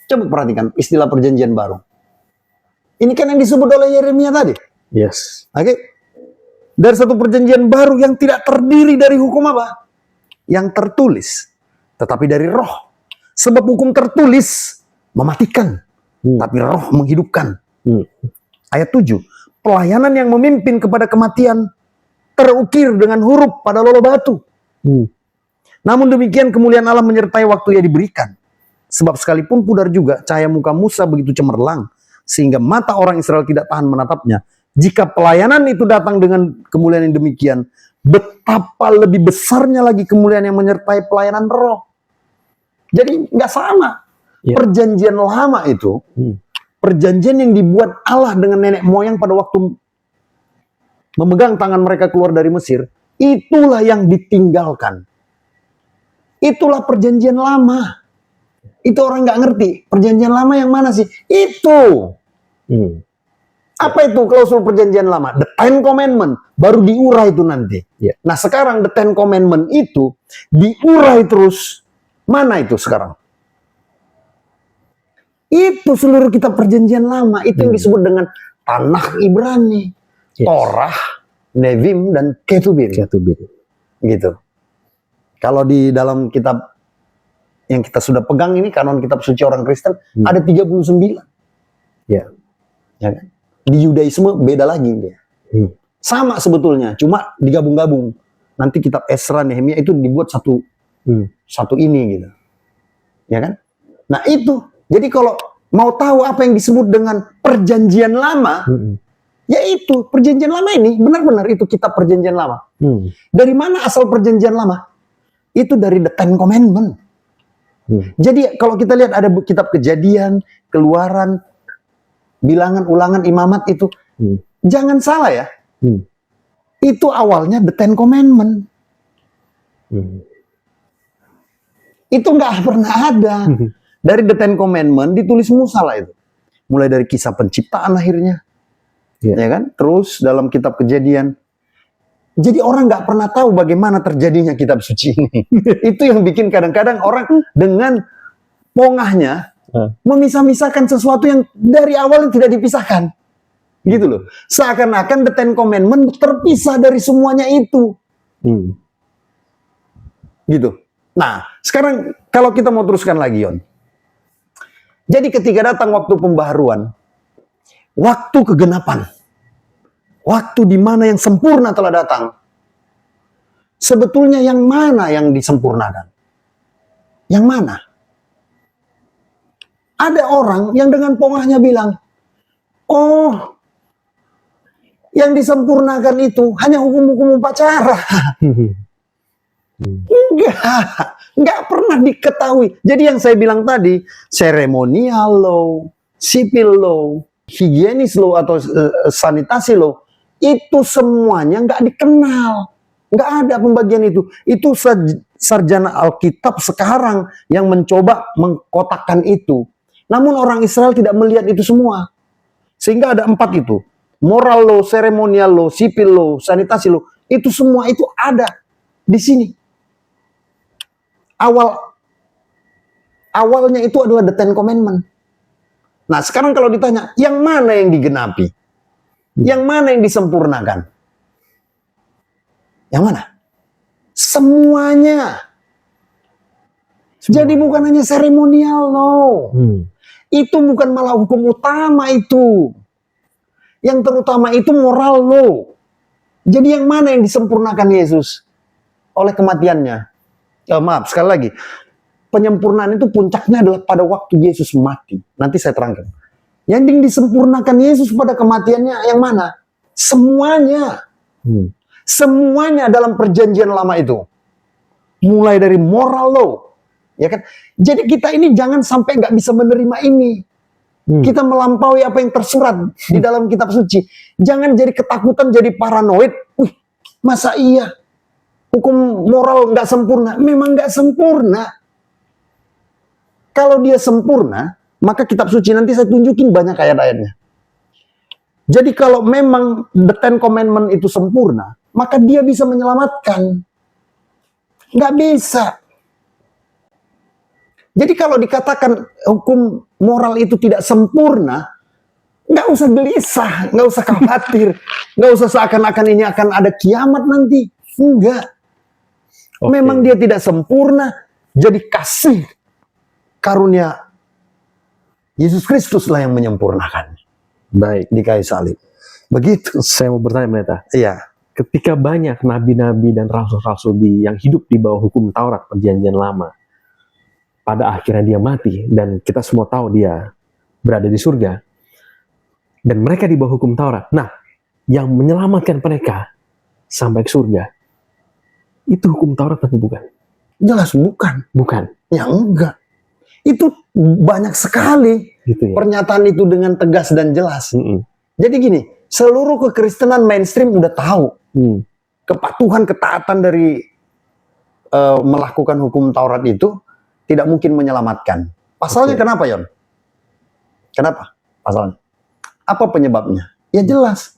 [SPEAKER 1] Coba perhatikan istilah perjanjian baru. Ini kan yang disebut oleh Yeremia tadi.
[SPEAKER 2] Yes.
[SPEAKER 1] Oke? Dari satu perjanjian baru yang tidak terdiri dari hukum apa? Yang tertulis. Tetapi dari roh. Sebab hukum tertulis mematikan. Tapi roh menghidupkan. Ayat 7. Pelayanan yang memimpin kepada kematian terukir dengan huruf pada loh batu. Namun demikian kemuliaan Allah menyertai waktu ia diberikan. Sebab sekalipun pudar juga cahaya muka Musa begitu cemerlang, sehingga mata orang Israel tidak tahan menatapnya. Jika pelayanan itu datang dengan kemuliaan yang demikian, betapa lebih besarnya lagi kemuliaan yang menyertai pelayanan roh. Jadi nggak sama.
[SPEAKER 2] Ya.
[SPEAKER 1] Perjanjian lama itu, perjanjian yang dibuat Allah dengan nenek moyang pada waktu memegang tangan mereka keluar dari Mesir, itulah yang ditinggalkan. Itulah perjanjian lama. Itu orang nggak ngerti. Perjanjian lama yang mana sih? Itu. Apa itu klausul perjanjian lama? The Ten Commandment. Baru diurai itu nanti.
[SPEAKER 2] Yeah.
[SPEAKER 1] Nah sekarang The Ten Commandment itu diurai terus. Mana itu sekarang? Itu seluruh kitab perjanjian lama. Itu yang disebut dengan Tanakh Ibrani.
[SPEAKER 2] Yes.
[SPEAKER 1] Torah, Nevim, dan Ketubim. Gitu. Kalau di dalam kitab yang kita sudah pegang ini, kanon kitab suci orang Kristen, ada 39.
[SPEAKER 2] Ya.
[SPEAKER 1] Ya kan? Di Yudaisme beda lagi dia. Sama sebetulnya, cuma digabung-gabung. Nanti kitab Esra, Nehemia itu dibuat satu ini gitu. Ya kan? Nah itu, jadi kalau mau tahu apa yang disebut dengan perjanjian lama, yaitu perjanjian lama ini, benar-benar itu kitab perjanjian lama. Dari mana asal perjanjian lama? Itu dari The Ten Commandment. Jadi kalau kita lihat ada kitab Kejadian, Keluaran, Bilangan, Ulangan, Imamat itu, jangan salah ya. Itu awalnya The Ten Commandment. Itu nggak pernah ada. Dari The Ten Commandment ditulis Musa lah itu. Mulai dari kisah penciptaan akhirnya. Ya kan? Terus dalam kitab Kejadian. Jadi orang nggak pernah tahu bagaimana terjadinya kitab suci ini. Itu yang bikin kadang-kadang orang dengan pongahnya memisah-misahkan sesuatu yang dari awal tidak dipisahkan. Gitu loh. Seakan-akan The Ten Commandment terpisah dari semuanya itu. Gitu. Nah, sekarang kalau kita mau teruskan lagi, Yon. Jadi ketika datang waktu pembaharuan, waktu kegenapan, waktu di mana yang sempurna telah datang, sebetulnya yang mana yang disempurnakan? Yang mana? Ada orang yang dengan pongahnya bilang, oh, yang disempurnakan itu hanya hukum-hukum upacara. Enggak pernah diketahui. Jadi yang saya bilang tadi, seremonial law, civil law, higienis law atau sanitasi law, itu semuanya nggak dikenal. Nggak ada pembagian itu. Itu sarjana Alkitab sekarang yang mencoba mengkotakkan itu. Namun orang Israel tidak melihat itu semua. Sehingga ada 4 itu. Moral law, ceremonial law, civil law, sanitasi law. Itu semua itu ada di sini. Awalnya itu adalah the Ten Commandment. Nah sekarang kalau ditanya, yang mana yang digenapi? Yang mana yang disempurnakan? Yang mana? Semuanya. Jadi bukan hanya seremonial law. Itu bukan malah hukum utama itu. Yang terutama itu moral law. Jadi yang mana yang disempurnakan Yesus? Oleh kematiannya. Maaf, sekali lagi. Penyempurnaan itu puncaknya adalah pada waktu Yesus mati. Nanti saya terangkan. Yang disempurnakan Yesus pada kematiannya yang mana? Semuanya. Semuanya dalam perjanjian lama itu. Mulai dari moral law. Ya kan? Jadi kita ini jangan sampai nggak bisa menerima ini. Kita melampaui apa yang tersurat di dalam kitab suci. Jangan jadi ketakutan, jadi paranoid. Wih, masa iya? Hukum moral nggak sempurna? Memang nggak sempurna. Kalau dia sempurna, maka kitab suci nanti saya tunjukin banyak ayat-ayatnya. Jadi kalau memang the Ten Commandment itu sempurna, maka dia bisa menyelamatkan. Nggak bisa. Jadi kalau dikatakan hukum moral itu tidak sempurna, nggak usah gelisah, nggak usah khawatir, nggak usah seakan-akan ini akan ada kiamat nanti. Enggak. Memang dia tidak sempurna, jadi kasih karunia Yesus Kristus lah yang menyempurnakan.
[SPEAKER 2] Baik.
[SPEAKER 1] Di kayu salib. Begitu.
[SPEAKER 2] Saya mau bertanya, Pendeta.
[SPEAKER 1] Iya.
[SPEAKER 2] Ketika banyak nabi-nabi dan rasul-rasul yang hidup di bawah hukum Taurat perjanjian lama, pada akhirnya dia mati, dan kita semua tahu dia berada di surga, dan mereka di bawah hukum Taurat. Nah, yang menyelamatkan mereka sampai ke surga, itu hukum Taurat atau bukan?
[SPEAKER 1] Jelas bukan.
[SPEAKER 2] Bukan.
[SPEAKER 1] Ya enggak. Itu banyak sekali
[SPEAKER 2] Gitu ya.
[SPEAKER 1] pernyataan itu dengan tegas dan jelas. Jadi gini, seluruh kekristenan mainstream udah tahu kepatuhan, ketaatan dari melakukan hukum Taurat itu tidak mungkin menyelamatkan. Pasalnya kenapa, Yon? Kenapa pasalnya? Apa penyebabnya? Ya jelas.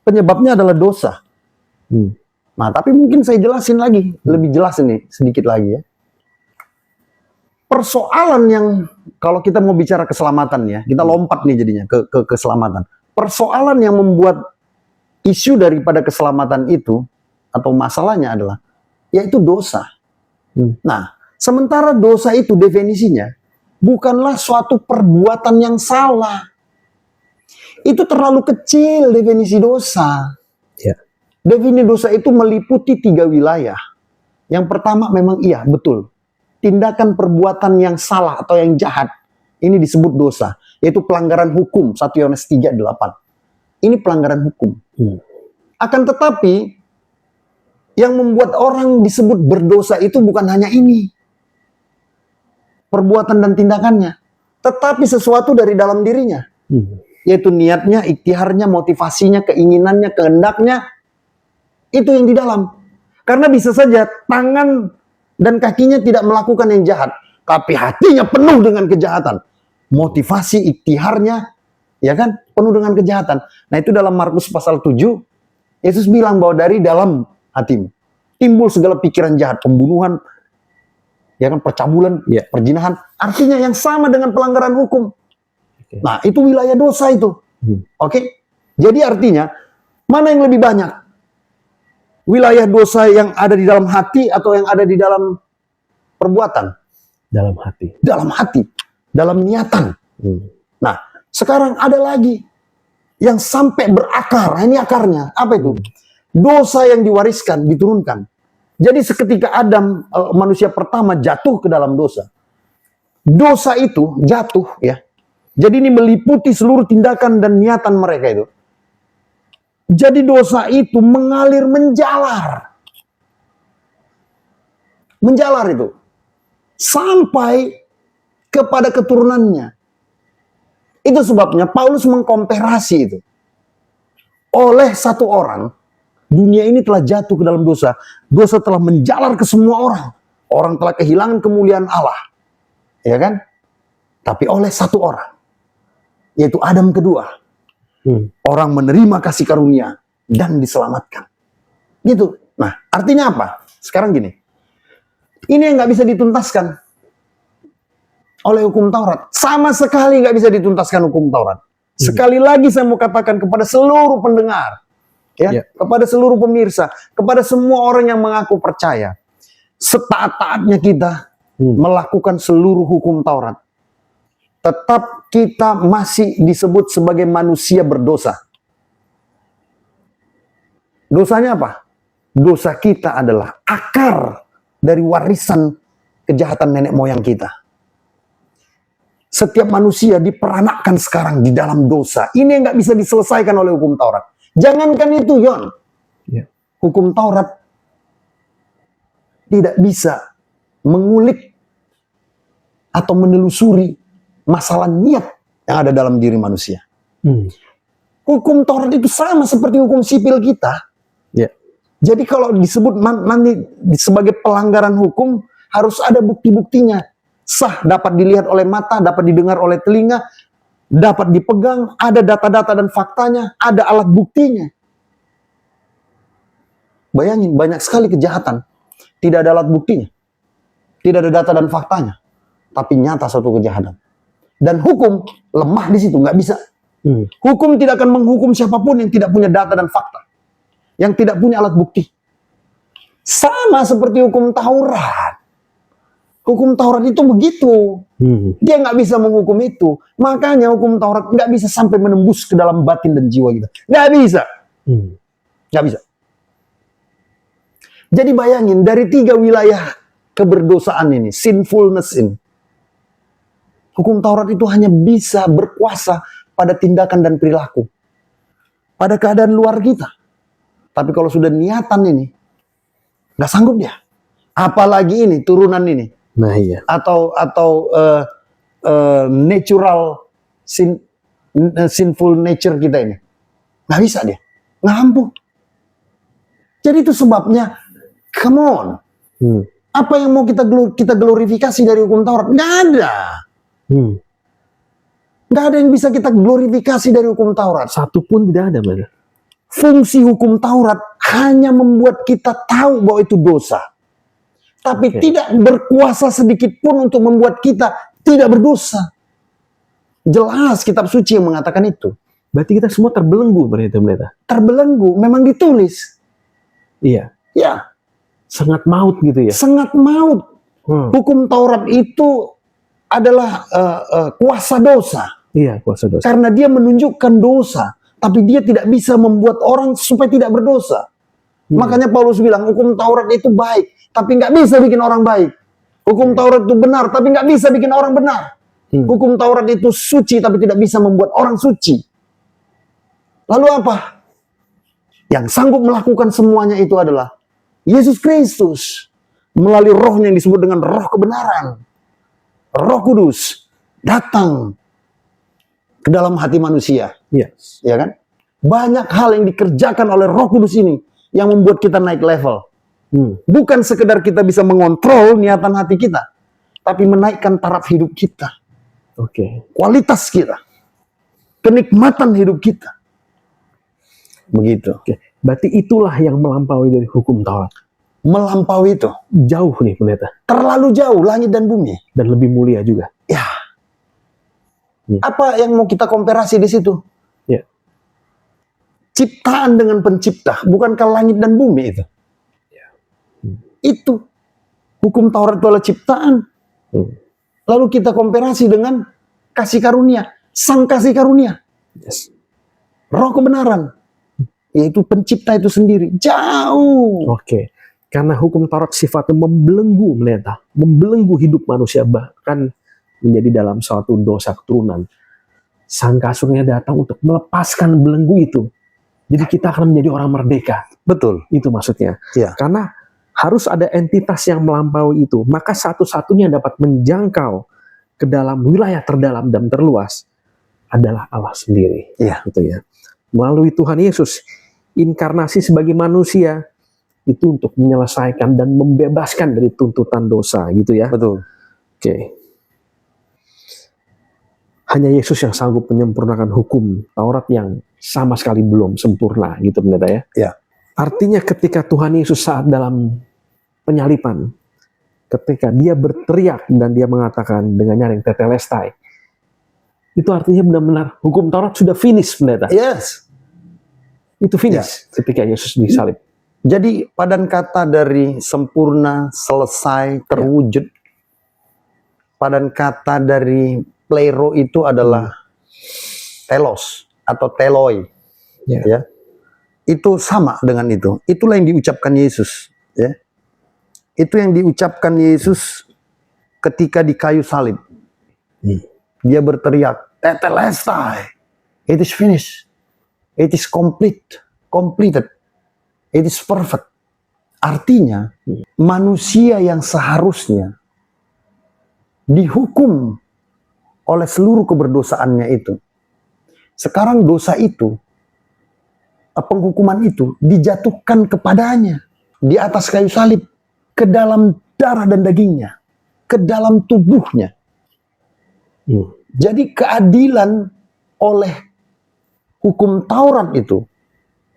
[SPEAKER 1] Penyebabnya adalah dosa. Nah, tapi mungkin saya jelasin lagi, lebih jelas ini sedikit lagi ya. Persoalan yang kalau kita mau bicara keselamatan ya, kita lompat nih jadinya ke keselamatan. Persoalan yang membuat isu daripada keselamatan itu atau masalahnya adalah yaitu dosa. Nah, sementara dosa itu definisinya bukanlah suatu perbuatan yang salah. Itu terlalu kecil definisi dosa.
[SPEAKER 2] Ya.
[SPEAKER 1] Definisi dosa itu meliputi 3 wilayah. Yang pertama memang iya, betul. Tindakan perbuatan yang salah atau yang jahat, ini disebut dosa, yaitu pelanggaran hukum, 1 Yohanes 3:8. Ini pelanggaran hukum. Akan tetapi, yang membuat orang disebut berdosa itu bukan hanya ini, perbuatan dan tindakannya, tetapi sesuatu dari dalam dirinya, yaitu niatnya, ikhtiarnya, motivasinya, keinginannya, kehendaknya, itu yang di dalam. Karena bisa saja tangan dan kakinya tidak melakukan yang jahat, tapi hatinya penuh dengan kejahatan. Motivasi, ikhtiarnya, ya kan, penuh dengan kejahatan. Nah itu dalam Markus pasal 7, Yesus bilang bahwa dari dalam hatimu timbul segala pikiran jahat, pembunuhan, ya kan, percabulan, perzinahan. Artinya yang sama dengan pelanggaran hukum. Nah itu wilayah dosa itu. Oke? Jadi artinya, mana yang lebih banyak? Wilayah dosa yang ada di dalam hati atau yang ada di dalam perbuatan?
[SPEAKER 2] Dalam hati.
[SPEAKER 1] Dalam hati. Dalam niatan. Nah, sekarang ada lagi yang sampai berakar. Nah, ini akarnya. Apa itu? Dosa yang diwariskan, diturunkan. Jadi seketika Adam, manusia pertama, jatuh ke dalam dosa. Dosa itu jatuh ya. Jadi ini meliputi seluruh tindakan dan niatan mereka itu. Jadi dosa itu mengalir, menjalar. Menjalar itu. Sampai kepada keturunannya. Itu sebabnya Paulus mengkomparasi itu. Oleh satu orang, dunia ini telah jatuh ke dalam dosa. Dosa telah menjalar ke semua orang. Orang telah kehilangan kemuliaan Allah. Ya kan? Tapi oleh satu orang, yaitu Adam kedua, orang menerima kasih karunia dan diselamatkan. Gitu. Nah, artinya apa? Sekarang gini, ini yang nggak bisa dituntaskan oleh hukum Taurat. Sama sekali nggak bisa dituntaskan hukum Taurat. Sekali lagi saya mau katakan kepada seluruh pendengar, ya, kepada seluruh pemirsa, kepada semua orang yang mengaku percaya, setaat-taatnya kita melakukan seluruh hukum Taurat, tetap kita masih disebut sebagai manusia berdosa. Dosanya apa? Dosa kita adalah akar dari warisan kejahatan nenek moyang kita. Setiap manusia diperanakkan sekarang di dalam dosa. Ini yang nggak bisa diselesaikan oleh hukum Taurat. Jangankan itu, Yon. Hukum Taurat tidak bisa mengulik atau menelusuri masalah niat yang ada dalam diri manusia. Hukum Taurat itu sama seperti hukum sipil kita. Jadi kalau disebut nanti sebagai pelanggaran hukum, harus ada bukti-buktinya. Sah, dapat dilihat oleh mata, dapat didengar oleh telinga, dapat dipegang, ada data-data dan faktanya, ada alat buktinya. Bayangin, banyak sekali kejahatan, tidak ada alat buktinya, tidak ada data dan faktanya, tapi nyata suatu kejahatan. Dan hukum lemah di situ, nggak bisa. Hukum tidak akan menghukum siapapun yang tidak punya data dan fakta, yang tidak punya alat bukti. Sama seperti hukum Taurat. Hukum Taurat itu begitu. Dia nggak bisa menghukum itu. Makanya hukum Taurat nggak bisa sampai menembus ke dalam batin dan jiwa kita. Nggak bisa. Nggak bisa. Jadi bayangin, dari 3 wilayah keberdosaan ini, sinfulness ini, hukum Taurat itu hanya bisa berkuasa pada tindakan dan perilaku, pada keadaan luar kita. Tapi kalau sudah niatan ini, nggak sanggup dia. Apalagi ini, turunan ini.
[SPEAKER 2] Nah iya.
[SPEAKER 1] Atau natural sinful nature kita ini. Nggak bisa dia. Nggak mampu. Jadi itu sebabnya, come on. Apa yang mau kita glorifikasi dari hukum Taurat? Nggak ada. Nggak ada yang bisa kita glorifikasi dari hukum Taurat.
[SPEAKER 2] Satu pun tidak ada, benar.
[SPEAKER 1] Fungsi hukum Taurat hanya membuat kita tahu bahwa itu dosa. Tapi tidak berkuasa sedikit pun untuk membuat kita tidak berdosa. Jelas kitab suci yang mengatakan itu.
[SPEAKER 2] Berarti kita semua terbelenggu, pendeta.
[SPEAKER 1] Terbelenggu, memang ditulis.
[SPEAKER 2] Iya.
[SPEAKER 1] Ya.
[SPEAKER 2] Sangat maut gitu ya.
[SPEAKER 1] Sangat maut. Hukum Taurat itu adalah kuasa dosa.
[SPEAKER 2] Iya, kuasa dosa.
[SPEAKER 1] Karena dia menunjukkan dosa. Tapi dia tidak bisa membuat orang supaya tidak berdosa. Makanya Paulus bilang, hukum Taurat itu baik. Tapi nggak bisa bikin orang baik. Hukum Taurat itu benar, tapi nggak bisa bikin orang benar. Hukum Taurat itu suci, tapi tidak bisa membuat orang suci. Lalu apa? Yang sanggup melakukan semuanya itu adalah Yesus Kristus. Melalui rohnya yang disebut dengan roh kebenaran. Roh Kudus datang ke dalam hati manusia.
[SPEAKER 2] Yes.
[SPEAKER 1] Ya kan? Banyak hal yang dikerjakan oleh Roh Kudus ini yang membuat kita naik level. Bukan sekedar kita bisa mengontrol niatan hati kita, tapi menaikkan taraf hidup kita. Kualitas kita. Kenikmatan hidup kita. Begitu.
[SPEAKER 2] Berarti itulah yang melampaui dari hukum Taurat.
[SPEAKER 1] Melampaui itu.
[SPEAKER 2] Jauh nih, pendeta.
[SPEAKER 1] Terlalu jauh, langit dan bumi.
[SPEAKER 2] Dan lebih mulia juga.
[SPEAKER 1] Ya. Apa yang mau kita komparasi di situ?
[SPEAKER 2] Ya.
[SPEAKER 1] Ciptaan dengan pencipta, bukankah langit dan bumi itu? Itu hukum Taurat itu adalah ciptaan. Lalu kita komparasi dengan kasih karunia, sang kasih karunia.
[SPEAKER 2] Yes.
[SPEAKER 1] Roh kebenaran, yaitu pencipta itu sendiri. Jauh.
[SPEAKER 2] Karena hukum Taurat sifatnya membelenggu, pendeta, membelenggu hidup manusia, bahkan menjadi dalam suatu dosa keturunan. Sang kasurnya datang untuk melepaskan belenggu itu. Jadi kita akan menjadi orang merdeka.
[SPEAKER 1] Betul.
[SPEAKER 2] Itu maksudnya.
[SPEAKER 1] Ya.
[SPEAKER 2] Karena harus ada entitas yang melampaui itu. Maka satu-satunya dapat menjangkau ke dalam wilayah terdalam dan terluas adalah Allah sendiri.
[SPEAKER 1] Ya.
[SPEAKER 2] Gitu ya. Melalui Tuhan Yesus, inkarnasi sebagai manusia, itu untuk menyelesaikan dan membebaskan dari tuntutan dosa, gitu ya.
[SPEAKER 1] Betul.
[SPEAKER 2] Oke. Hanya Yesus yang sanggup menyempurnakan hukum Taurat yang sama sekali belum sempurna, gitu pendeta ya.
[SPEAKER 1] Ya.
[SPEAKER 2] Artinya ketika Tuhan Yesus saat dalam penyalipan, ketika dia berteriak dan dia mengatakan dengan nyaring tetelestai, itu artinya benar-benar hukum Taurat sudah finish, pendeta.
[SPEAKER 1] Yes.
[SPEAKER 2] Itu finish ketika Yesus disalib.
[SPEAKER 1] Jadi padan kata dari sempurna, selesai, terwujud. Padan kata dari plero itu adalah telos atau teloi.
[SPEAKER 2] Ya.
[SPEAKER 1] Ya. Itu sama dengan itu. Itulah yang diucapkan Yesus. Ya. Itu yang diucapkan Yesus ketika di kayu salib. Dia berteriak, tetelestai. It is finished. It is complete. Completed. It is perfect. Artinya, manusia yang seharusnya dihukum oleh seluruh keberdosaannya itu. Sekarang dosa itu, penghukuman itu dijatuhkan kepadanya di atas kayu salib, ke dalam darah dan dagingnya, ke dalam tubuhnya. Jadi keadilan oleh hukum Taurat itu,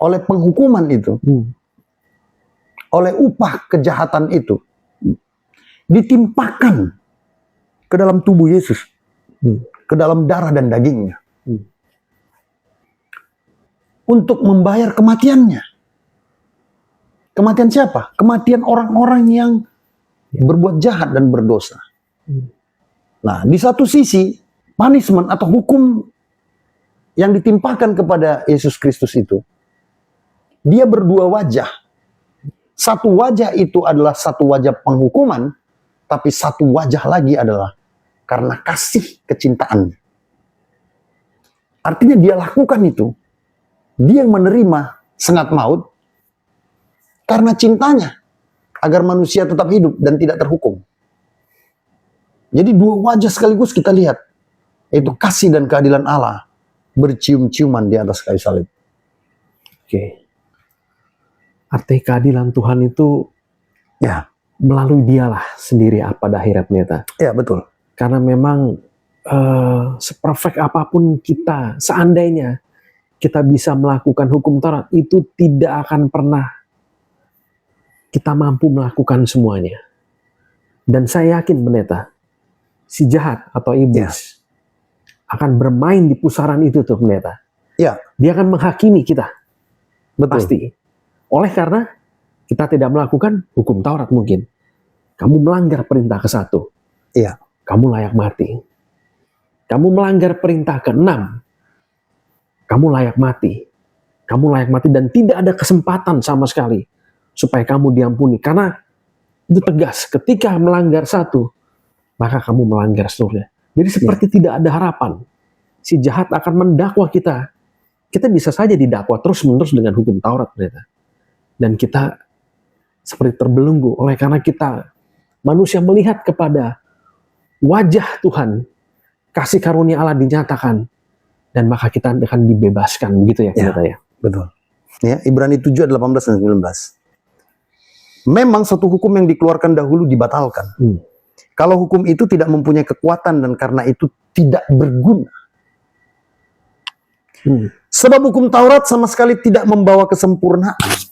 [SPEAKER 1] oleh penghukuman itu, oleh upah kejahatan itu, ditimpakan ke dalam tubuh Yesus, ke dalam darah dan dagingnya, untuk membayar kematiannya. Kematian siapa? Kematian orang-orang yang berbuat jahat dan berdosa. Nah, di satu sisi, punishment atau hukum yang ditimpakan kepada Yesus Kristus itu, dia berdua wajah. Satu wajah itu adalah satu wajah penghukuman, tapi satu wajah lagi adalah karena kasih kecintaan. Artinya dia lakukan itu. Dia yang menerima sengat maut karena cintanya agar manusia tetap hidup dan tidak terhukum. Jadi dua wajah sekaligus kita lihat, yaitu kasih dan keadilan Allah bercium-ciuman di atas kayu salib.
[SPEAKER 2] Oke. Arti keadilan Tuhan itu
[SPEAKER 1] Ya,
[SPEAKER 2] melalui dialah sendiri pada akhirnya, pendeta.
[SPEAKER 1] ya betul.
[SPEAKER 2] Karena memang seperfect apapun kita, seandainya kita bisa melakukan hukum Taurat, itu tidak akan pernah kita mampu melakukan semuanya. Dan saya yakin, pendeta, si jahat atau iblis akan bermain di pusaran itu tuh, pendeta.
[SPEAKER 1] Ya,
[SPEAKER 2] Dia akan menghakimi kita,
[SPEAKER 1] betul.
[SPEAKER 2] pasti. Oleh karena kita tidak melakukan hukum Taurat mungkin. Kamu melanggar perintah ke-1.
[SPEAKER 1] Iya.
[SPEAKER 2] Kamu layak mati. Kamu melanggar perintah ke-6. Kamu layak mati. Kamu layak mati dan tidak ada kesempatan sama sekali supaya kamu diampuni. Karena itu tegas. Ketika melanggar 1, maka kamu melanggar seluruhnya. Jadi seperti tidak ada harapan. Si jahat akan mendakwa kita. Kita bisa saja didakwa terus-menerus dengan hukum Taurat, ternyata. Dan kita seperti terbelenggu oleh karena kita manusia melihat kepada wajah Tuhan, kasih karunia Allah dinyatakan, dan maka kita akan dibebaskan, gitu ya, ya.
[SPEAKER 1] Betul. Ya, Ibrani 7 ayat 18 dan 19. Memang satu hukum yang dikeluarkan dahulu dibatalkan. Kalau hukum itu tidak mempunyai kekuatan dan karena itu tidak berguna. Sebab hukum Taurat sama sekali tidak membawa kesempurnaan.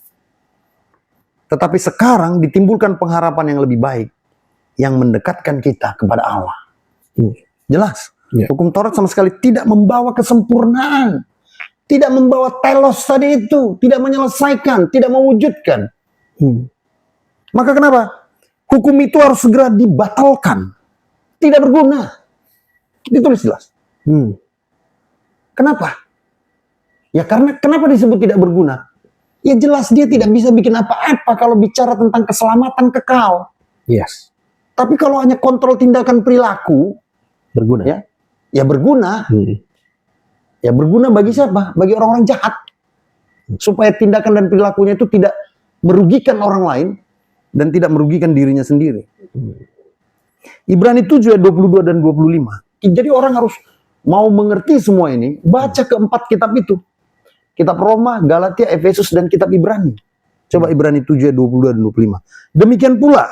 [SPEAKER 1] Tetapi sekarang ditimbulkan pengharapan yang lebih baik, yang mendekatkan kita kepada Allah. Jelas. Hukum Taurat sama sekali tidak membawa kesempurnaan. Tidak membawa telos tadi itu. Tidak menyelesaikan, tidak mewujudkan. Maka kenapa? Hukum itu harus segera dibatalkan. Tidak berguna. Ditulis jelas. Kenapa? Ya karena kenapa disebut tidak berguna? Ya jelas dia tidak bisa bikin apa-apa kalau bicara tentang keselamatan kekal.
[SPEAKER 2] Yes.
[SPEAKER 1] Tapi kalau hanya kontrol tindakan perilaku,
[SPEAKER 2] berguna.
[SPEAKER 1] Ya berguna. Ya berguna bagi siapa? Bagi orang-orang jahat. Supaya tindakan dan perilakunya itu tidak merugikan orang lain dan tidak merugikan dirinya sendiri. Ibrani 7 ayat 22 dan 25. Jadi orang harus mau mengerti semua ini, baca keempat kitab itu. Kitab Roma, Galatia, Efesus, dan kitab Ibrani. Coba Ibrani 7 ayat 22 dan 25. Demikian pula,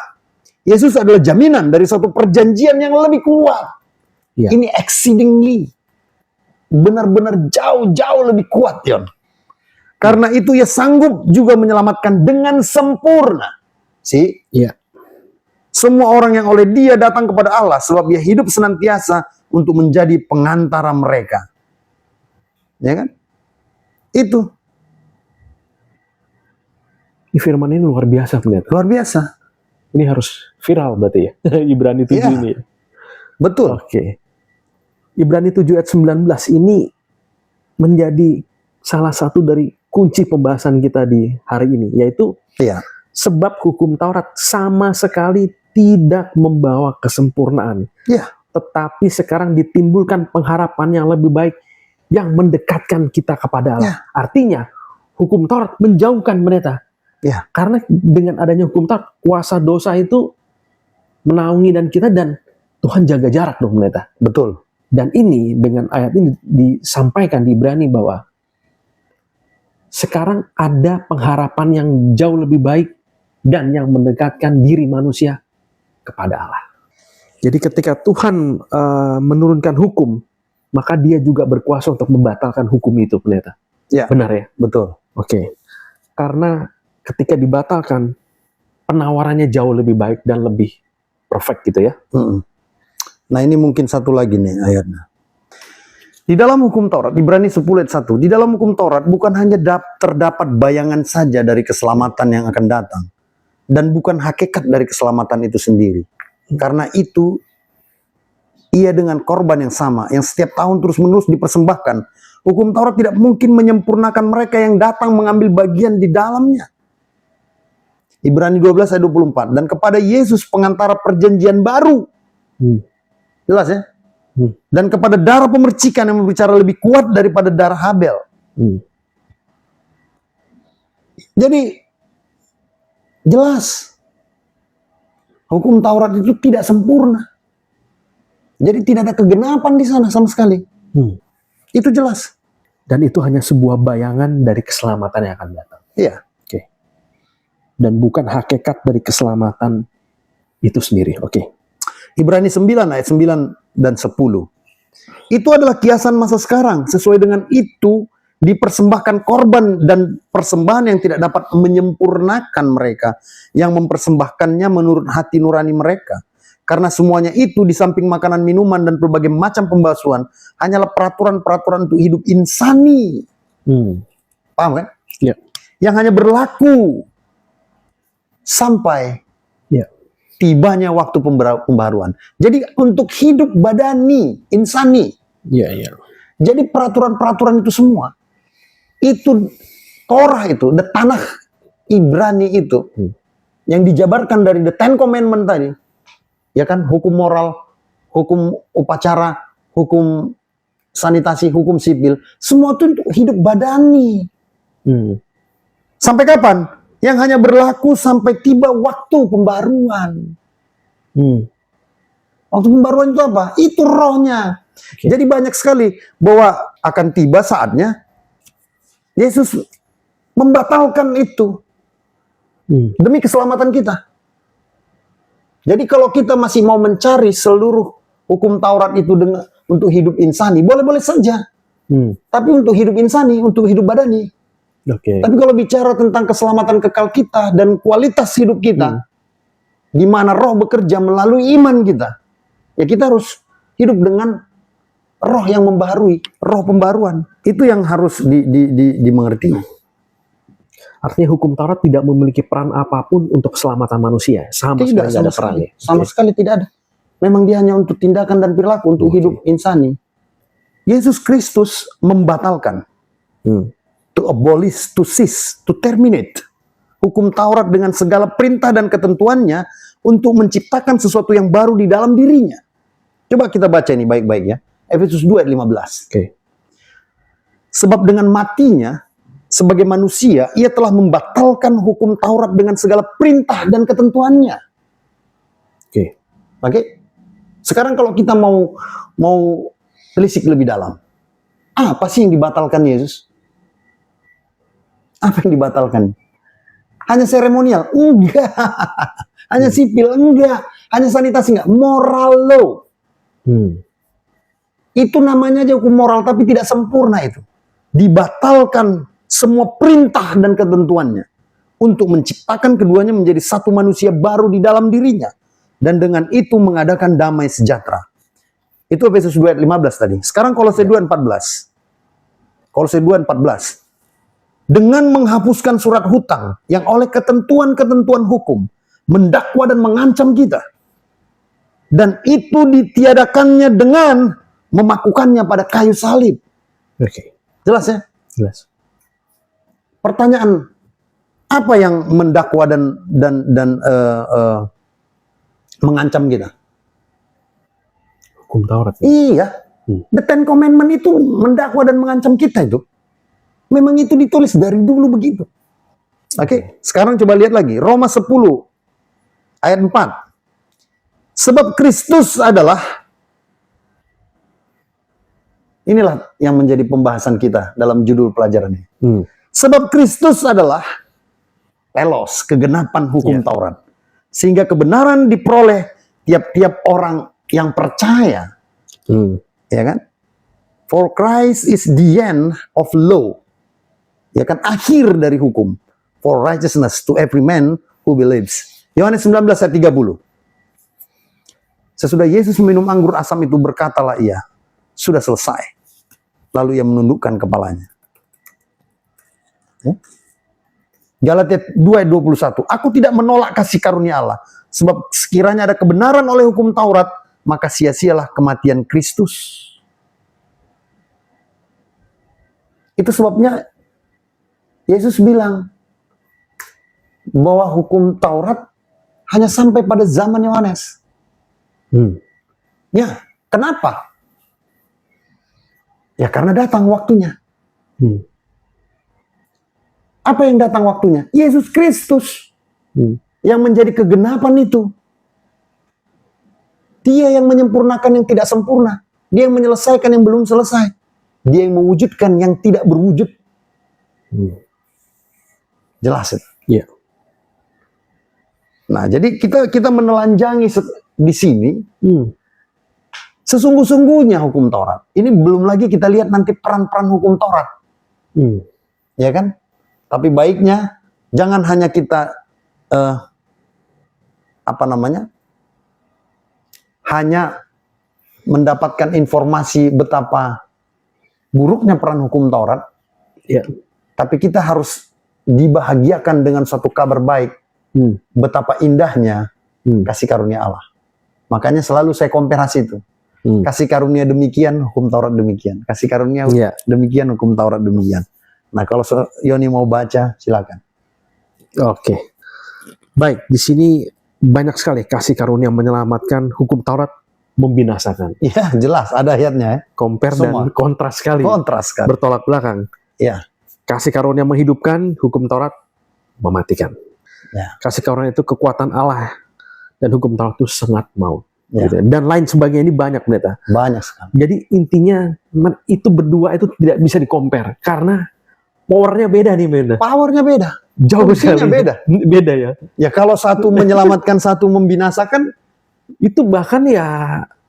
[SPEAKER 1] Yesus adalah jaminan dari suatu perjanjian yang lebih kuat.
[SPEAKER 2] Ya.
[SPEAKER 1] Ini exceedingly. Benar-benar jauh-jauh lebih kuat, Yon. Karena itu ia sanggup juga menyelamatkan dengan sempurna.
[SPEAKER 2] Iya.
[SPEAKER 1] Semua orang yang oleh dia datang kepada Allah, sebab ia hidup senantiasa untuk menjadi pengantara mereka. Ya kan? Itu.
[SPEAKER 2] Ini firman ini luar biasa ternyata.
[SPEAKER 1] Luar biasa.
[SPEAKER 2] Ini harus viral berarti ya. Ibrani 7
[SPEAKER 1] Iya.
[SPEAKER 2] ini.
[SPEAKER 1] Betul.
[SPEAKER 2] Oke. Ibrani 7 ayat 19 ini menjadi salah satu dari kunci pembahasan kita di hari ini, yaitu
[SPEAKER 1] Iya.
[SPEAKER 2] sebab hukum Taurat sama sekali tidak membawa kesempurnaan.
[SPEAKER 1] Iya.
[SPEAKER 2] Tetapi sekarang ditimbulkan pengharapan yang lebih baik yang mendekatkan kita kepada Allah.
[SPEAKER 1] Ya.
[SPEAKER 2] Artinya hukum Taurat menjauhkan mereka.
[SPEAKER 1] Ya.
[SPEAKER 2] Karena dengan adanya hukum Taurat, kuasa dosa itu menaungi dan Tuhan jaga jarak dong mereka.
[SPEAKER 1] Betul.
[SPEAKER 2] Dan ini dengan ayat ini disampaikan di Ibrani bahwa sekarang ada pengharapan yang jauh lebih baik dan yang mendekatkan diri manusia kepada Allah. Jadi ketika Tuhan menurunkan hukum, maka dia juga berkuasa untuk membatalkan hukum itu, pendeta.
[SPEAKER 1] Ya.
[SPEAKER 2] Benar ya?
[SPEAKER 1] Betul.
[SPEAKER 2] Oke. Karena ketika dibatalkan, penawarannya jauh lebih baik dan lebih perfect gitu ya.
[SPEAKER 1] Nah ini mungkin satu lagi nih ayatnya. Di dalam hukum Taurat, Ibrani 10 ayat 1, di dalam hukum Taurat bukan hanya terdapat bayangan saja dari keselamatan yang akan datang, dan bukan hakikat dari keselamatan itu sendiri. Karena itu, ia dengan korban yang sama, yang setiap tahun terus-menerus dipersembahkan, hukum Taurat tidak mungkin menyempurnakan mereka yang datang mengambil bagian di dalamnya. Ibrani 12 ayat 24, dan kepada Yesus pengantara perjanjian baru. Jelas ya? Dan kepada darah pemercikan yang berbicara lebih kuat daripada darah Habel. Jadi jelas hukum Taurat itu tidak sempurna. Jadi tidak ada kegenapan di sana sama sekali. Itu jelas.
[SPEAKER 2] Dan itu hanya sebuah bayangan dari keselamatan yang akan datang.
[SPEAKER 1] Iya.
[SPEAKER 2] Oke. Dan bukan hakikat dari keselamatan itu sendiri. Oke.
[SPEAKER 1] Ibrani 9 ayat 9 dan 10. Itu adalah kiasan masa sekarang. Sesuai dengan itu dipersembahkan korban dan persembahan yang tidak dapat menyempurnakan mereka, yang mempersembahkannya menurut hati nurani mereka. Karena semuanya itu di samping makanan, minuman, dan berbagai macam pembasuhan hanyalah peraturan-peraturan untuk hidup insani. Paham kan?
[SPEAKER 2] Ya.
[SPEAKER 1] Yang hanya berlaku sampai tibanya waktu pembaruan. Jadi untuk hidup badani, insani.
[SPEAKER 2] Iya.
[SPEAKER 1] Jadi peraturan-peraturan itu semua, itu Torah itu, tanah Ibrani itu, yang dijabarkan dari the Ten Commandment tadi, ya kan, hukum moral, hukum upacara, hukum sanitasi, hukum sipil, semua itu untuk hidup badani. Sampai kapan? Yang hanya berlaku sampai tiba waktu pembaruan. Waktu pembaruan itu apa? Itu rohnya. Jadi banyak sekali bahwa akan tiba saatnya Yesus membatalkan itu demi keselamatan kita. Jadi kalau kita masih mau mencari seluruh hukum Taurat itu untuk hidup insani, boleh-boleh saja. Tapi untuk hidup insani, untuk hidup badani. Tapi kalau bicara tentang keselamatan kekal kita dan kualitas hidup kita, di mana roh bekerja melalui iman kita, ya kita harus hidup dengan roh yang membaharui, roh pembaruan. Itu yang harus dimengerti.
[SPEAKER 2] Artinya hukum Taurat tidak memiliki peran apapun untuk keselamatan manusia. Sama sekali tidak ada perannya.
[SPEAKER 1] Sama sekali tidak ada. Memang dia hanya untuk tindakan dan perilaku, untuk hidup insani. Yesus Kristus membatalkan. To abolish, to cease, to terminate. Hukum Taurat dengan segala perintah dan ketentuannya untuk menciptakan sesuatu yang baru di dalam dirinya. Coba kita baca ini baik-baik ya. Efesus 2 ayat 15. Sebab dengan matinya sebagai manusia, ia telah membatalkan hukum Taurat dengan segala perintah dan ketentuannya. Oke. Sekarang kalau kita mau telisik lebih dalam, apa sih yang dibatalkan Yesus? Apa yang dibatalkan? Hanya seremonial? Enggak. Hanya sipil? Enggak. Hanya sanitasi? Enggak. Moral law. Itu namanya aja hukum moral, tapi tidak sempurna itu. Dibatalkan semua perintah dan ketentuannya untuk menciptakan keduanya menjadi satu manusia baru di dalam dirinya. Dan dengan itu mengadakan damai sejahtera. Itu Efesus 2 ayat 15 tadi. Sekarang Kolose 2 ayat 14. Kolose 2 ayat 14. Dengan menghapuskan surat hutang yang oleh ketentuan-ketentuan hukum mendakwa dan mengancam kita. Dan itu ditiadakannya dengan memakukannya pada kayu salib.
[SPEAKER 2] Oke.
[SPEAKER 1] Jelas ya?
[SPEAKER 2] Jelas.
[SPEAKER 1] Pertanyaan, apa yang mendakwa dan mengancam kita?
[SPEAKER 2] Hukum Taurat.
[SPEAKER 1] Iya. The Ten Commandment itu mendakwa dan mengancam kita itu. Memang itu ditulis dari dulu begitu. Oke, sekarang coba lihat lagi. Roma 10 ayat 4. Sebab Kristus adalah, inilah yang menjadi pembahasan kita dalam judul pelajaran ini. Sebab Kristus adalah telos, kegenapan hukum Taurat. Sehingga kebenaran diperoleh tiap-tiap orang yang percaya. Ya kan? For Christ is the end of law. Ya kan, akhir dari hukum. For righteousness to every man who believes. Yohanes 19 ayat 30. Sesudah Yesus meminum anggur asam itu, berkatalah ia, sudah selesai. Lalu ia menundukkan kepalanya. Ya? Galatia 2 ayat 21. Aku tidak menolak kasih karunia Allah. Sebab sekiranya ada kebenaran oleh hukum Taurat, maka sia-sialah kematian Kristus. Itu sebabnya Yesus bilang bahwa hukum Taurat hanya sampai pada zaman Yohanes. Ya, kenapa? Ya karena datang waktunya. Apa yang datang waktunya? Yesus Kristus yang menjadi kegenapan itu. Dia yang menyempurnakan yang tidak sempurna. Dia yang menyelesaikan yang belum selesai. Dia yang mewujudkan yang tidak berwujud. Jelas itu.
[SPEAKER 2] Iya.
[SPEAKER 1] Nah, jadi kita menelanjangi di sini sesungguh-sungguhnya hukum Taurat. Ini belum lagi kita lihat nanti peran-peran hukum Taurat. Ya kan? Tapi baiknya jangan hanya kita hanya mendapatkan informasi betapa buruknya peran hukum Taurat.
[SPEAKER 2] Ya.
[SPEAKER 1] Tapi kita harus dibahagiakan dengan suatu kabar baik. Betapa indahnya kasih karunia Allah. Makanya selalu saya komparasi itu. Kasih karunia demikian, hukum Taurat demikian. Kasih karunia demikian, hukum Taurat demikian. Nah, kalau Yoni mau baca, silakan.
[SPEAKER 2] Oke. Baik, di sini banyak sekali kasih karunia menyelamatkan, hukum Taurat membinasakan.
[SPEAKER 1] Iya, jelas ada ayatnya.
[SPEAKER 2] Compare dan kontras sekali.
[SPEAKER 1] Kontras sekali.
[SPEAKER 2] Bertolak belakang.
[SPEAKER 1] Iya.
[SPEAKER 2] Kasih karunia menghidupkan, hukum Taurat mematikan.
[SPEAKER 1] Ya.
[SPEAKER 2] Kasih karunia itu kekuatan Allah, dan hukum Taurat itu sengat maut.
[SPEAKER 1] Ya.
[SPEAKER 2] Gitu. Dan lain sebagainya, ini banyak, pendeta.
[SPEAKER 1] Banyak sekali.
[SPEAKER 2] Jadi intinya itu berdua itu tidak bisa di-compare karena powernya beda nih, pendeta.
[SPEAKER 1] Powernya beda.
[SPEAKER 2] Jauh sekali.
[SPEAKER 1] Beda.
[SPEAKER 2] Beda ya.
[SPEAKER 1] Ya kalau satu menyelamatkan, satu membinasakan,
[SPEAKER 2] itu bahkan ya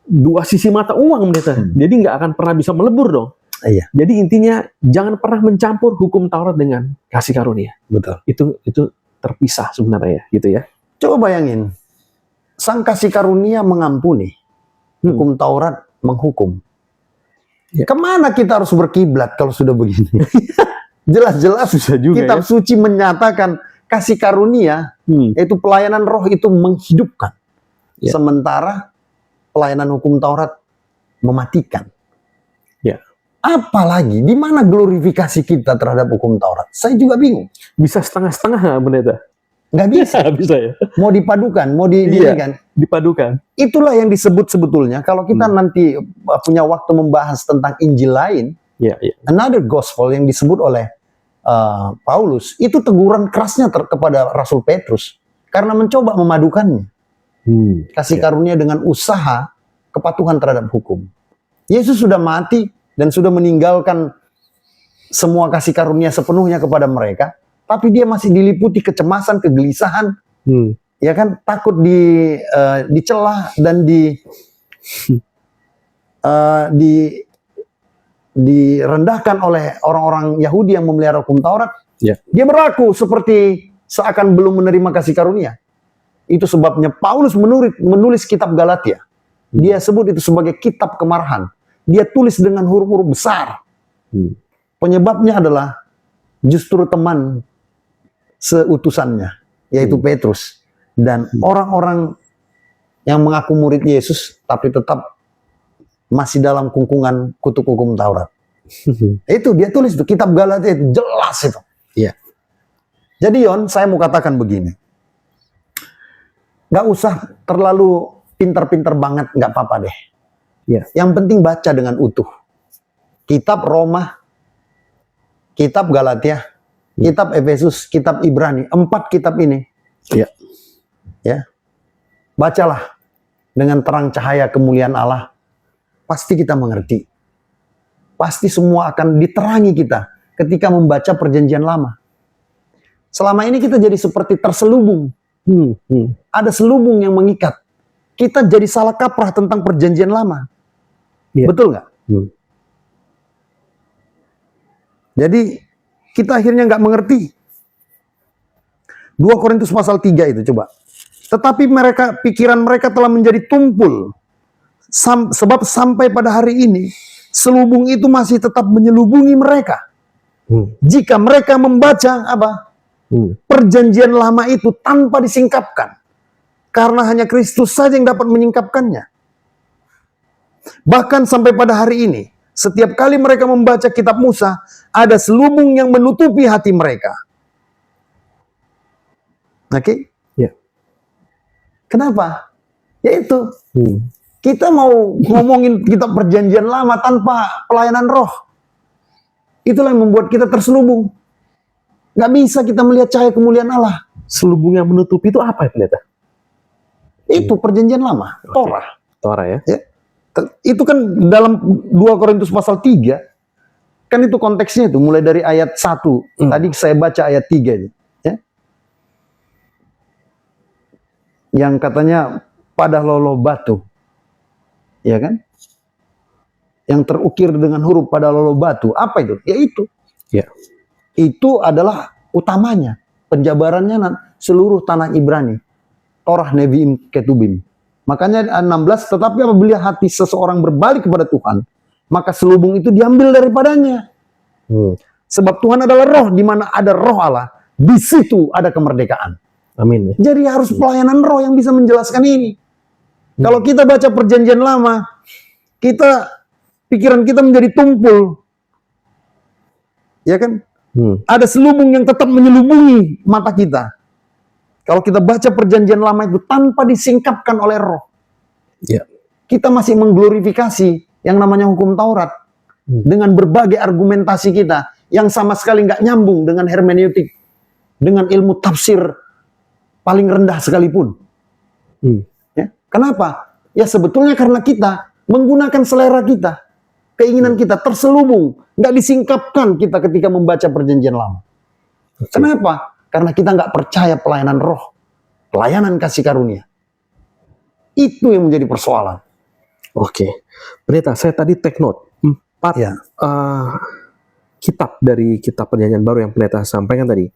[SPEAKER 2] dua sisi mata uang, pendeta. Jadi nggak akan pernah bisa melebur dong.
[SPEAKER 1] Iya.
[SPEAKER 2] Jadi intinya jangan pernah mencampur hukum Taurat dengan kasih karunia.
[SPEAKER 1] Betul.
[SPEAKER 2] Itu terpisah sebenarnya, gitu ya.
[SPEAKER 1] Coba bayangin, sang kasih karunia mengampuni, hukum Taurat menghukum.
[SPEAKER 2] Ya.
[SPEAKER 1] Kemana kita harus berkiblat kalau sudah begini? Jelas-jelas
[SPEAKER 2] Susah juga,
[SPEAKER 1] kitab
[SPEAKER 2] ya.
[SPEAKER 1] suci menyatakan kasih karunia, yaitu pelayanan roh itu menghidupkan.
[SPEAKER 2] Ya.
[SPEAKER 1] Sementara pelayanan hukum Taurat mematikan.
[SPEAKER 2] Ya.
[SPEAKER 1] Apalagi, di mana glorifikasi kita terhadap hukum Taurat? Saya juga bingung.
[SPEAKER 2] Bisa setengah-setengah nggak, pendeta?
[SPEAKER 1] Nggak bisa.
[SPEAKER 2] Bisa ya.
[SPEAKER 1] Mau dipadukan, mau didirikan.
[SPEAKER 2] Dipadukan.
[SPEAKER 1] Itulah yang disebut sebetulnya, kalau kita nanti punya waktu membahas tentang Injil lain,
[SPEAKER 2] Ya.
[SPEAKER 1] another gospel yang disebut oleh Paulus, itu teguran kerasnya kepada Rasul Petrus, karena mencoba memadukannya. Kasih karunia dengan usaha kepatuhan terhadap hukum. Yesus sudah mati dan sudah meninggalkan semua kasih karunia sepenuhnya kepada mereka, tapi dia masih diliputi kecemasan, kegelisahan, ya kan, takut dicela dan direndahkan oleh orang-orang Yahudi yang memelihara hukum Taurat.
[SPEAKER 2] Ya.
[SPEAKER 1] Dia berlaku seperti seakan belum menerima kasih karunia. Itu sebabnya Paulus menulis kitab Galatia. Dia sebut itu sebagai kitab kemarahan. Dia tulis dengan huruf-huruf besar. Penyebabnya adalah justru teman seutusannya, yaitu Petrus. Dan orang-orang yang mengaku murid Yesus, tapi tetap masih dalam kungkungan kutuk hukum Taurat. Itu dia tulis itu, kitab Galatia itu jelas itu.
[SPEAKER 2] Iya.
[SPEAKER 1] Jadi Yon, saya mau katakan begini. Gak usah terlalu pinter-pinter banget, gak apa-apa deh.
[SPEAKER 2] Iya.
[SPEAKER 1] Yang penting baca dengan utuh. Kitab Roma, kitab Galatia, kitab Efesus, kitab Ibrani, 4 kitab ini.
[SPEAKER 2] Iya.
[SPEAKER 1] Ya. Bacalah dengan terang cahaya kemuliaan Allah. Pasti kita mengerti. Pasti semua akan diterangi kita ketika membaca perjanjian lama. Selama ini kita jadi seperti terselubung. Ada selubung yang mengikat. Kita jadi salah kaprah tentang perjanjian lama.
[SPEAKER 2] Iya.
[SPEAKER 1] Betul nggak? Jadi kita akhirnya nggak mengerti. 2 Korintus pasal 3 itu coba. Tetapi pikiran mereka telah menjadi tumpul. Sebab sampai pada hari ini, selubung itu masih tetap menyelubungi mereka. Jika mereka membaca perjanjian lama itu tanpa disingkapkan. Karena hanya Kristus saja yang dapat menyingkapkannya. Bahkan sampai pada hari ini, setiap kali mereka membaca kitab Musa, ada selubung yang menutupi hati mereka. Oke?
[SPEAKER 2] Ya.
[SPEAKER 1] Kenapa? Yaitu kita mau ngomongin kitab perjanjian lama tanpa pelayanan roh. Itulah yang membuat kita terselubung. Gak bisa kita melihat cahaya kemuliaan Allah.
[SPEAKER 2] Selubung yang menutupi itu apa ya pendeta?
[SPEAKER 1] Itu perjanjian lama, Torah.
[SPEAKER 2] Torah ya?
[SPEAKER 1] Ya. Itu kan dalam 2 Korintus pasal 3, kan itu konteksnya itu, mulai dari ayat 1. Tadi saya baca ayat 3 itu. Ya. Yang katanya, pada lolo batu. Ya kan? Yang terukir dengan huruf pada lolo batu. Apa itu? Ya itu.
[SPEAKER 2] Ya.
[SPEAKER 1] Itu adalah utamanya. Penjabarannya seluruh tanah Ibrani. Torah, Nevi'im, Ketubim. Makanya 16, tetapi apabila hati seseorang berbalik kepada Tuhan, maka selubung itu diambil daripadanya. Sebab Tuhan adalah roh, di mana ada roh Allah, di situ ada kemerdekaan.
[SPEAKER 2] Amin.
[SPEAKER 1] Jadi harus pelayanan roh yang bisa menjelaskan ini. Kalau kita baca perjanjian lama, pikiran kita menjadi tumpul. Ya kan? Ada selubung yang tetap menyelubungi mata kita. Kalau kita baca perjanjian lama itu tanpa disingkapkan oleh roh.
[SPEAKER 2] Ya.
[SPEAKER 1] Kita masih mengglorifikasi yang namanya hukum Taurat. Dengan berbagai argumentasi kita yang sama sekali nggak nyambung dengan hermeneutik. Dengan ilmu tafsir paling rendah sekalipun. Ya. Kenapa? Ya sebetulnya karena kita menggunakan selera kita. Keinginan kita terselubung. Nggak disingkapkan kita ketika membaca perjanjian lama. Kenapa? Karena kita nggak percaya pelayanan roh. Pelayanan kasih karunia. Itu yang menjadi persoalan.
[SPEAKER 2] Oke. Pendeta, saya tadi take note. 4
[SPEAKER 1] Ya.
[SPEAKER 2] Kitab dari kitab perjanjian baru yang pendeta sampaikan tadi.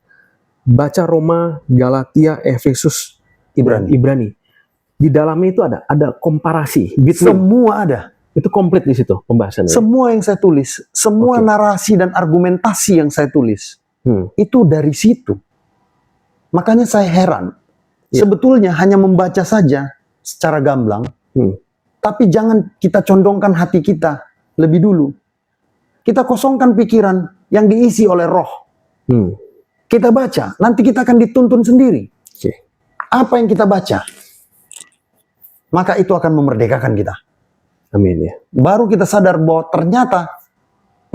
[SPEAKER 2] Baca Roma, Galatia, Efesus, Ibrani. Di dalamnya itu ada komparasi.
[SPEAKER 1] Semua ada.
[SPEAKER 2] Itu komplit di situ pembahasannya.
[SPEAKER 1] Semua yang saya tulis, semua narasi dan argumentasi yang saya tulis, itu dari situ. Makanya saya heran. Sebetulnya hanya membaca saja secara gamblang, tapi jangan kita condongkan hati kita lebih dulu. Kita kosongkan pikiran yang diisi oleh roh. Kita baca, nanti kita akan dituntun sendiri. Apa yang kita baca, maka itu akan memerdekakan kita.
[SPEAKER 2] Amin ya.
[SPEAKER 1] Baru kita sadar bahwa ternyata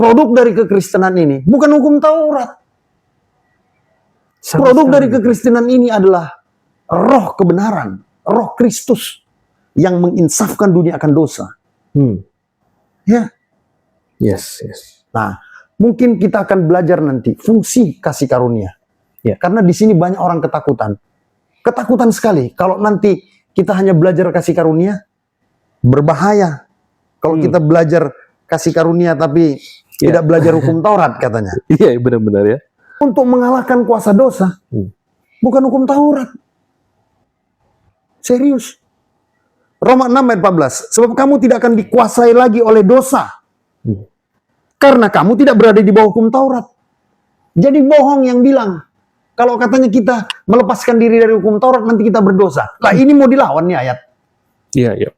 [SPEAKER 1] produk dari kekristenan ini bukan hukum Taurat. Produk dari kekristenan ini adalah roh kebenaran, roh Kristus yang menginsafkan dunia akan dosa. Ya.
[SPEAKER 2] Yes.
[SPEAKER 1] Nah, mungkin kita akan belajar nanti fungsi kasih karunia.
[SPEAKER 2] Ya.
[SPEAKER 1] Karena di sini banyak orang ketakutan. Ketakutan sekali kalau nanti kita hanya belajar kasih karunia, berbahaya. Kalau kita belajar kasih karunia tapi tidak belajar hukum Taurat katanya.
[SPEAKER 2] Iya, benar-benar ya.
[SPEAKER 1] Untuk mengalahkan kuasa dosa. Bukan hukum Taurat. Serius. Roma 6 ayat 14. Sebab kamu tidak akan dikuasai lagi oleh dosa. Karena kamu tidak berada di bawah hukum Taurat. Jadi bohong yang bilang, kalau katanya kita melepaskan diri dari hukum Taurat, nanti kita berdosa. Lah ini mau dilawan nih ayat.
[SPEAKER 2] Iya, iya.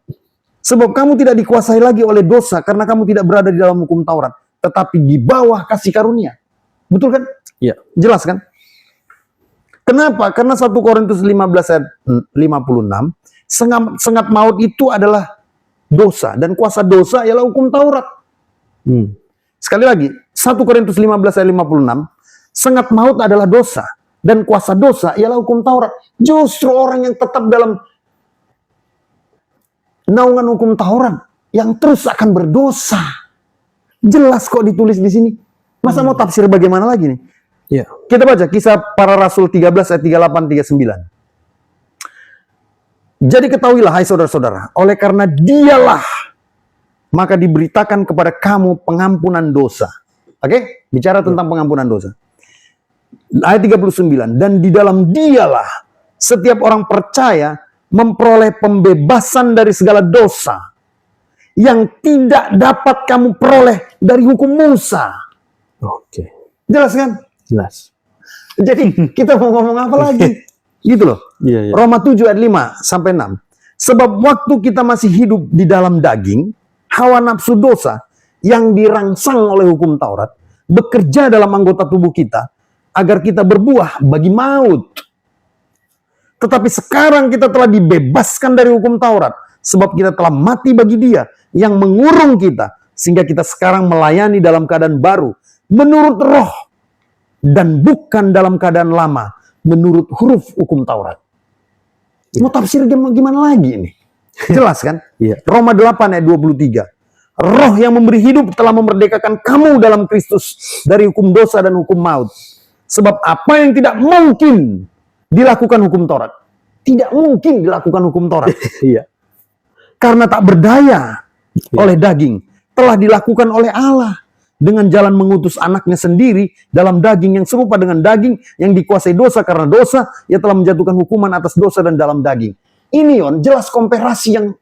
[SPEAKER 1] Sebab kamu tidak dikuasai lagi oleh dosa, karena kamu tidak berada di dalam hukum Taurat. Tetapi di bawah kasih karunia. Betul kan?
[SPEAKER 2] Iya.
[SPEAKER 1] Jelas kan? Kenapa? Karena 1 Korintus 15 ayat 56, sengat maut itu adalah dosa. Dan kuasa dosa ialah hukum Taurat. Sekali lagi, 1 Korintus 15 ayat 56, sengat maut adalah dosa. Dan kuasa dosa ialah hukum Taurat. Justru orang yang tetap dalam naungan hukum Taurat yang terus akan berdosa. Jelas kok ditulis di sini. Masa mau tafsir bagaimana lagi nih?
[SPEAKER 2] Iya.
[SPEAKER 1] Kita baca Kisah Para Rasul 13 ayat 38 39. Jadi ketahuilah hai saudara-saudara, oleh karena dialah maka diberitakan kepada kamu pengampunan dosa. Oke? Bicara tentang pengampunan dosa. Ayat 39, dan di dalam dialah setiap orang percaya memperoleh pembebasan dari segala dosa yang tidak dapat kamu peroleh dari hukum Musa.
[SPEAKER 2] Oke.
[SPEAKER 1] Jelas kan?
[SPEAKER 2] Jelas.
[SPEAKER 1] Jadi kita mau ngomong apa lagi? Gitu loh.
[SPEAKER 2] Iya, iya.
[SPEAKER 1] Roma 7 ayat 5 sampai 6. Sebab waktu kita masih hidup di dalam daging, hawa nafsu dosa yang dirangsang oleh hukum Taurat bekerja dalam anggota tubuh kita agar kita berbuah bagi maut. Tetapi sekarang kita telah dibebaskan dari hukum Taurat, sebab kita telah mati bagi Dia yang mengurung kita, sehingga kita sekarang melayani dalam keadaan baru, menurut roh, dan bukan dalam keadaan lama, menurut huruf hukum Taurat. Mau tafsir gimana lagi ini? Jelas kan?
[SPEAKER 2] Iya.
[SPEAKER 1] Roma 8 ayat 23. Roh yang memberi hidup telah memerdekakan kamu dalam Kristus dari hukum dosa dan hukum maut. Sebab apa yang tidak mungkin dilakukan hukum Taurat, tidak mungkin dilakukan hukum Taurat.
[SPEAKER 2] Iya.
[SPEAKER 1] Karena tak berdaya oleh daging, telah dilakukan oleh Allah dengan jalan mengutus anaknya sendiri dalam daging yang serupa dengan daging yang dikuasai dosa, karena dosa ia telah menjatuhkan hukuman atas dosa dan dalam daging. Ini jelas komparasi yang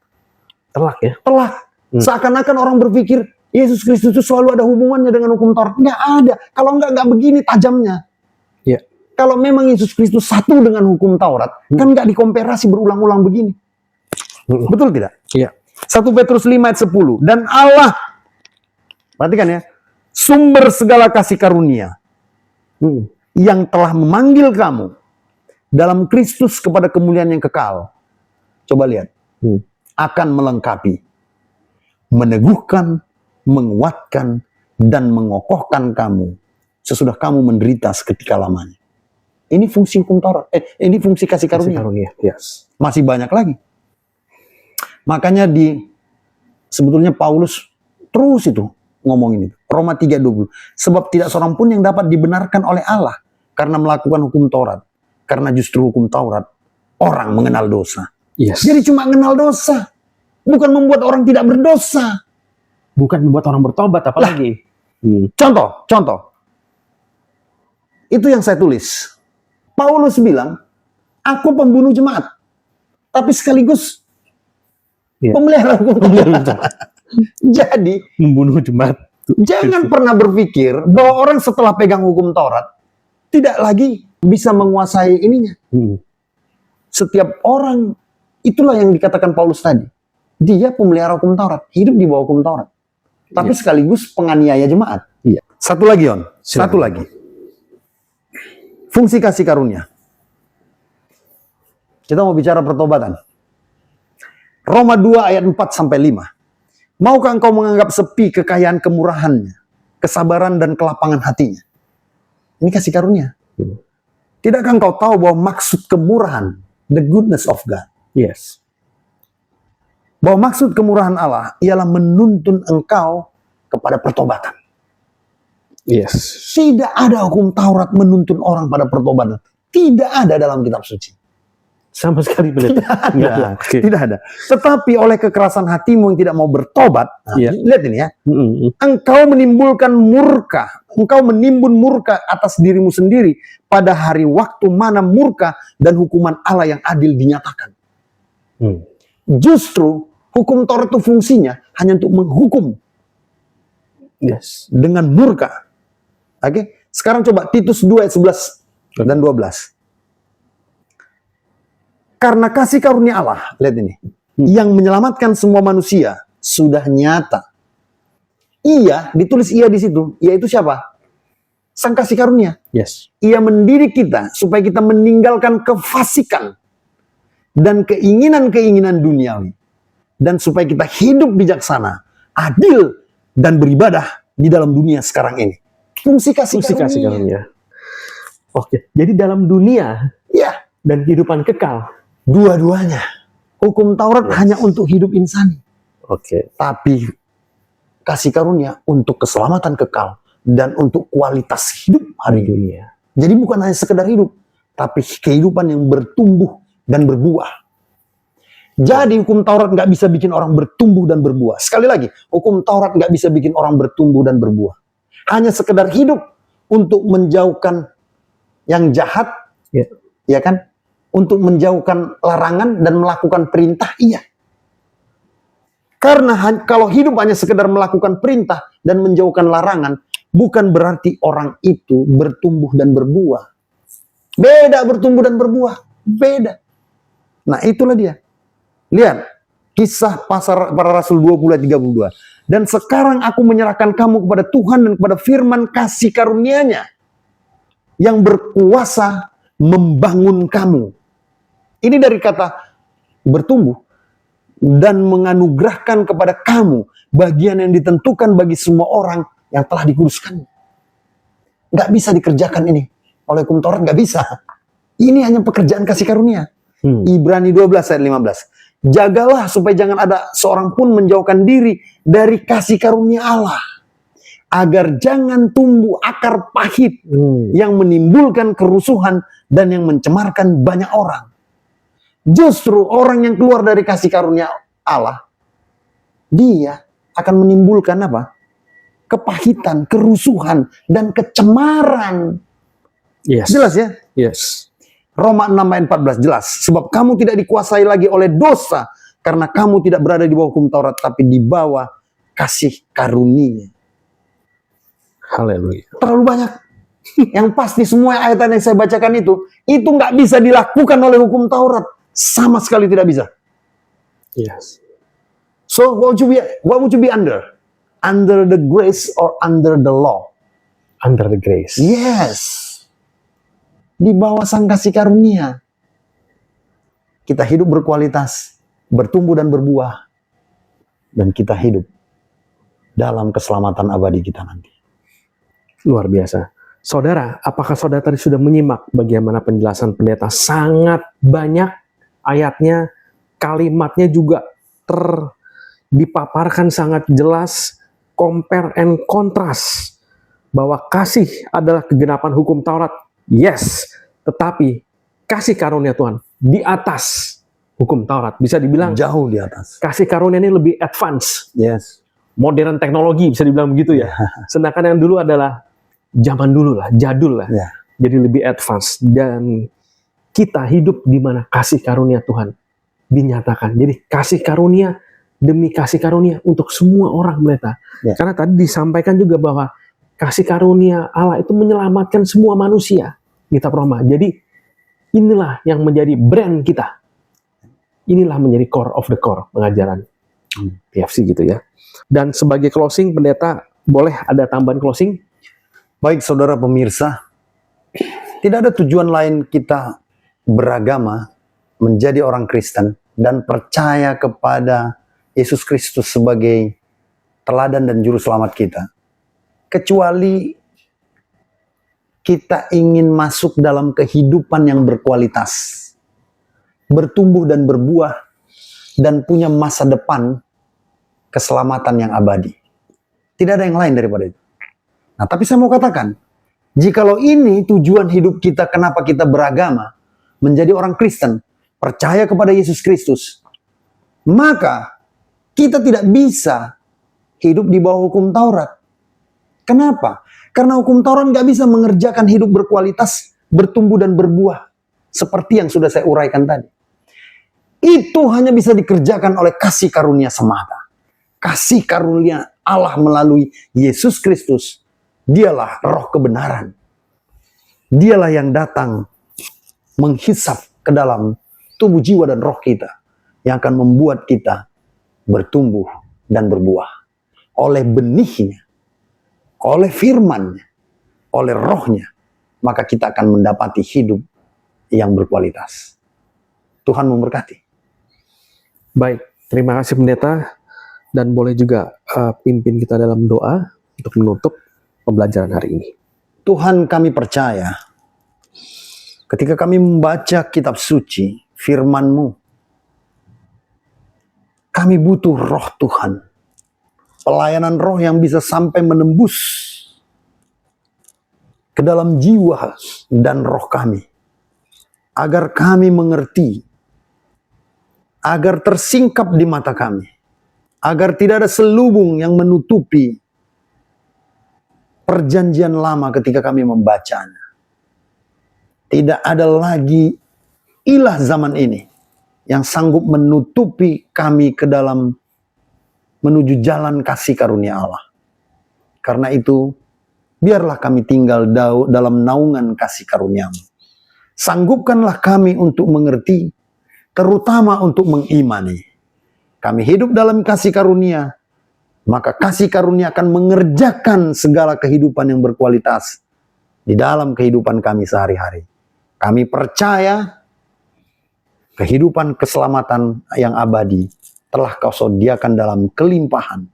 [SPEAKER 2] Telak ya.
[SPEAKER 1] telak. Seakan-akan orang berpikir Yesus Kristus itu selalu ada hubungannya dengan hukum Taurat. Nggak ada. Kalau nggak begini tajamnya.
[SPEAKER 2] Iya.
[SPEAKER 1] Kalau memang Yesus Kristus satu dengan hukum Taurat, kan nggak dikomparasi berulang-ulang begini. Betul tidak?
[SPEAKER 2] Iya.
[SPEAKER 1] 1 Petrus 5 ayat 10. Dan Allah, perhatikan ya, sumber segala kasih karunia, yang telah memanggil kamu dalam Kristus kepada kemuliaan yang kekal. Coba lihat. Akan melengkapi, meneguhkan, menguatkan, dan mengokohkan kamu sesudah kamu menderita seketika lamanya. Ini fungsi hukum Taurat. Ini fungsi kasih karunia.
[SPEAKER 2] Yes.
[SPEAKER 1] Masih banyak lagi. Makanya sebetulnya Paulus terus itu ngomongin itu. Roma 3:20. Sebab tidak seorang pun yang dapat dibenarkan oleh Allah karena melakukan hukum Taurat. Karena justru hukum Taurat orang mengenal dosa.
[SPEAKER 2] Yes.
[SPEAKER 1] Jadi cuma mengenal dosa. Bukan membuat orang tidak berdosa.
[SPEAKER 2] Bukan membuat orang bertobat apalagi.
[SPEAKER 1] Contoh. Itu yang saya tulis. Paulus bilang, aku pembunuh jemaat. Tapi sekaligus pemelihara hukum Taurat. Jadi,
[SPEAKER 2] Membunuh jemaat.
[SPEAKER 1] jangan pernah berpikir bahwa orang setelah pegang hukum Taurat tidak lagi bisa menguasai ininya. Setiap orang, itulah yang dikatakan Paulus tadi. Dia pemelihara hukum Taurat, hidup di bawah hukum Taurat. Tapi sekaligus penganiaya jemaat.
[SPEAKER 2] Iya.
[SPEAKER 1] Satu lagi, Satu lagi. Fungsi kasih karunia. Kita mau bicara pertobatan. Roma 2 ayat 4 sampai 5. Maukah engkau menganggap sepi kekayaan kemurahannya, kesabaran dan kelapangan hatinya? Ini kasih karunia. Tidakkah engkau tahu bahwa maksud kemurahan, the goodness of God,
[SPEAKER 2] Yes.
[SPEAKER 1] bahwa maksud kemurahan Allah ialah menuntun engkau kepada pertobatan.
[SPEAKER 2] Yes.
[SPEAKER 1] Tidak ada hukum Taurat menuntun orang pada pertobatan. Tidak ada dalam kitab suci.
[SPEAKER 2] Sama sekali pendeta.
[SPEAKER 1] Tidak ada. Tidak ada. Tetapi oleh kekerasan hatimu yang tidak mau bertobat, nah,
[SPEAKER 2] Iya.
[SPEAKER 1] lihat ini ya,
[SPEAKER 2] Mm-mm.
[SPEAKER 1] engkau menimbulkan murka, engkau menimbun murka atas dirimu sendiri pada hari waktu mana murka dan hukuman Allah yang adil dinyatakan.
[SPEAKER 2] Hmm.
[SPEAKER 1] Justru hukum Taurat itu fungsinya hanya untuk menghukum
[SPEAKER 2] Yes.
[SPEAKER 1] dengan murka. Oke, sekarang coba Titus 2 ayat 11 dan 12. Karena kasih karunia Allah, lihat ini, yang menyelamatkan semua manusia sudah nyata. Ia, ditulis ia di situ, ia itu siapa? Sang kasih karunia.
[SPEAKER 2] Yes.
[SPEAKER 1] Ia mendidik kita supaya kita meninggalkan kefasikan dan keinginan-keinginan duniawi, dan supaya kita hidup bijaksana, adil, dan beribadah di dalam dunia sekarang ini. Fungsi kasih karunia.
[SPEAKER 2] Oke, jadi dalam dunia
[SPEAKER 1] Ya,
[SPEAKER 2] dan kehidupan kekal.
[SPEAKER 1] dua-duanya. Hukum Taurat
[SPEAKER 2] Yes.
[SPEAKER 1] hanya untuk hidup insani,
[SPEAKER 2] Oke.
[SPEAKER 1] tapi kasih karunia untuk keselamatan kekal dan untuk kualitas hidup hari ini.
[SPEAKER 2] Dunia.
[SPEAKER 1] Jadi bukan hanya sekedar hidup, tapi kehidupan yang bertumbuh dan berbuah. Jadi hukum Taurat nggak bisa bikin orang bertumbuh dan berbuah. Sekali lagi, hukum Taurat nggak bisa bikin orang bertumbuh dan berbuah. Hanya sekedar hidup untuk menjauhkan yang jahat,
[SPEAKER 2] Ya.
[SPEAKER 1] ya kan? Untuk menjauhkan larangan dan melakukan perintah, iya. Karena kalau hidup hanya sekedar melakukan perintah dan menjauhkan larangan, bukan berarti orang itu bertumbuh dan berbuah. Beda bertumbuh dan berbuah, beda. Nah itulah dia. Lihat, kisah para Rasul 20 ayat 32. Dan sekarang aku menyerahkan kamu kepada Tuhan dan kepada firman kasih karunia-Nya yang berkuasa membangun kamu. Ini dari kata bertumbuh dan menganugerahkan kepada kamu bagian yang ditentukan bagi semua orang yang telah dikuduskan. Nggak bisa dikerjakan ini oleh hukum Taurat, nggak bisa. Ini hanya pekerjaan kasih karunia. Ibrani 12 ayat 15. Jagalah supaya jangan ada seorang pun menjauhkan diri dari kasih karunia Allah, agar jangan tumbuh akar pahit yang menimbulkan kerusuhan dan yang mencemarkan banyak orang. Justru orang yang keluar dari kasih karunia Allah, dia akan menimbulkan apa? Kepahitan, kerusuhan, dan kecemaran.
[SPEAKER 2] Yes.
[SPEAKER 1] Jelas ya?
[SPEAKER 2] Yes.
[SPEAKER 1] Roma 6 ayat 14 jelas. Sebab kamu tidak dikuasai lagi oleh dosa, karena kamu tidak berada di bawah hukum Taurat, tapi di bawah kasih karunia.
[SPEAKER 2] Haleluya.
[SPEAKER 1] Terlalu banyak. Yang pasti semua ayat yang saya bacakan itu nggak bisa dilakukan oleh hukum Taurat. Sama sekali tidak bisa.
[SPEAKER 2] Yes.
[SPEAKER 1] So what would you be under? Under the grace or under the law?
[SPEAKER 2] Under the grace.
[SPEAKER 1] Yes. Di bawah sang kasih karunia. Kita hidup berkualitas, bertumbuh dan berbuah. Dan kita hidup dalam keselamatan abadi kita nanti.
[SPEAKER 2] Luar biasa. Saudara, apakah saudara tadi sudah menyimak bagaimana penjelasan pendeta? Sangat banyak ayatnya, kalimatnya juga dipaparkan sangat jelas, compare and contrast, bahwa kasih adalah kegenapan hukum Taurat. Yes, tetapi kasih karunia Tuhan di atas hukum Taurat. Bisa dibilang
[SPEAKER 1] Jauh di atas.
[SPEAKER 2] kasih karunia ini lebih advance.
[SPEAKER 1] Yes.
[SPEAKER 2] Modern teknologi bisa dibilang begitu ya. Sedangkan yang dulu adalah zaman dulu lah, jadul lah.
[SPEAKER 1] Ya.
[SPEAKER 2] Jadi lebih advance. Dan kita hidup di mana kasih karunia Tuhan dinyatakan. Jadi kasih karunia demi kasih karunia untuk semua orang, pendeta.
[SPEAKER 1] Ya.
[SPEAKER 2] Karena tadi disampaikan juga bahwa kasih karunia Allah itu menyelamatkan semua manusia. Kitab Roma. Jadi inilah yang menjadi brand kita. Inilah menjadi core of the core pengajaran PFC gitu ya. Dan sebagai closing, pendeta boleh ada tambahan closing?
[SPEAKER 1] Baik saudara pemirsa, tidak ada tujuan lain kita beragama, menjadi orang Kristen, dan percaya kepada Yesus Kristus sebagai teladan dan juru selamat kita, kecuali kita ingin masuk dalam kehidupan yang berkualitas, bertumbuh dan berbuah, dan punya masa depan keselamatan yang abadi. Tidak ada yang lain daripada itu. Nah, tapi saya mau katakan, jikalau ini tujuan hidup kita, kenapa kita beragama, menjadi orang Kristen, percaya kepada Yesus Kristus, maka kita tidak bisa hidup di bawah hukum Taurat. Kenapa? Karena hukum Taurat nggak bisa mengerjakan hidup berkualitas, bertumbuh dan berbuah. Seperti yang sudah saya uraikan tadi. Itu hanya bisa dikerjakan oleh kasih karunia semata. Kasih karunia Allah melalui Yesus Kristus. Dialah roh kebenaran. Dialah yang datang menghisap ke dalam tubuh, jiwa, dan roh kita. Yang akan membuat kita bertumbuh dan berbuah. Oleh benihnya, oleh firman-Nya, oleh rohnya, maka kita akan mendapati hidup yang berkualitas. Tuhan memberkati.
[SPEAKER 2] Baik, terima kasih pendeta, dan boleh juga pimpin kita dalam doa untuk menutup pembelajaran hari ini.
[SPEAKER 1] Tuhan, kami percaya ketika kami membaca kitab suci, firman-Mu, kami butuh roh Tuhan. Pelayanan roh yang bisa sampai menembus ke dalam jiwa dan roh kami. Agar kami mengerti, agar tersingkap di mata kami, agar tidak ada selubung yang menutupi perjanjian lama ketika kami membacanya. Tidak ada lagi ilah zaman ini yang sanggup menutupi kami ke dalam menuju jalan kasih karunia Allah. Karena itu, biarlah kami tinggal dalam naungan kasih karunia-Mu. Sanggupkanlah kami untuk mengerti, terutama untuk mengimani. Kami hidup dalam kasih karunia, maka kasih karunia akan mengerjakan segala kehidupan yang berkualitas di dalam kehidupan kami sehari-hari. Kami percaya kehidupan keselamatan yang abadi telah Kau sediakan dalam kelimpahan.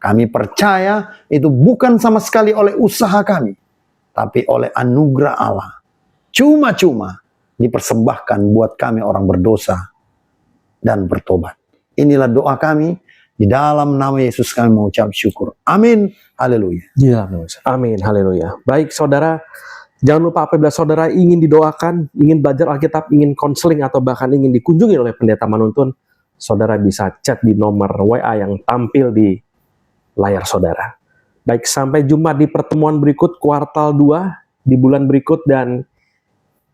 [SPEAKER 1] Kami percaya itu bukan sama sekali oleh usaha kami, tapi oleh anugerah Allah. Cuma-cuma dipersembahkan buat kami orang berdosa dan bertobat. Inilah doa kami, di dalam nama Yesus kami mengucap syukur. Amin. Haleluya.
[SPEAKER 2] Amin. Haleluya. Baik saudara, jangan lupa apabila saudara ingin didoakan, ingin belajar Alkitab, ingin konseling, atau bahkan ingin dikunjungi oleh pendeta Manuntun, saudara bisa chat di nomor WA yang tampil di layar saudara. Baik, sampai jumpa di pertemuan berikut kuartal 2 di bulan berikut, dan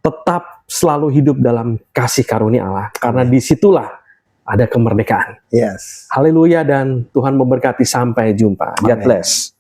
[SPEAKER 2] tetap selalu hidup dalam kasih karunia Allah, karena disitulah ada kemerdekaan.
[SPEAKER 1] Yes.
[SPEAKER 2] Haleluya, dan Tuhan memberkati. Sampai jumpa. God bless.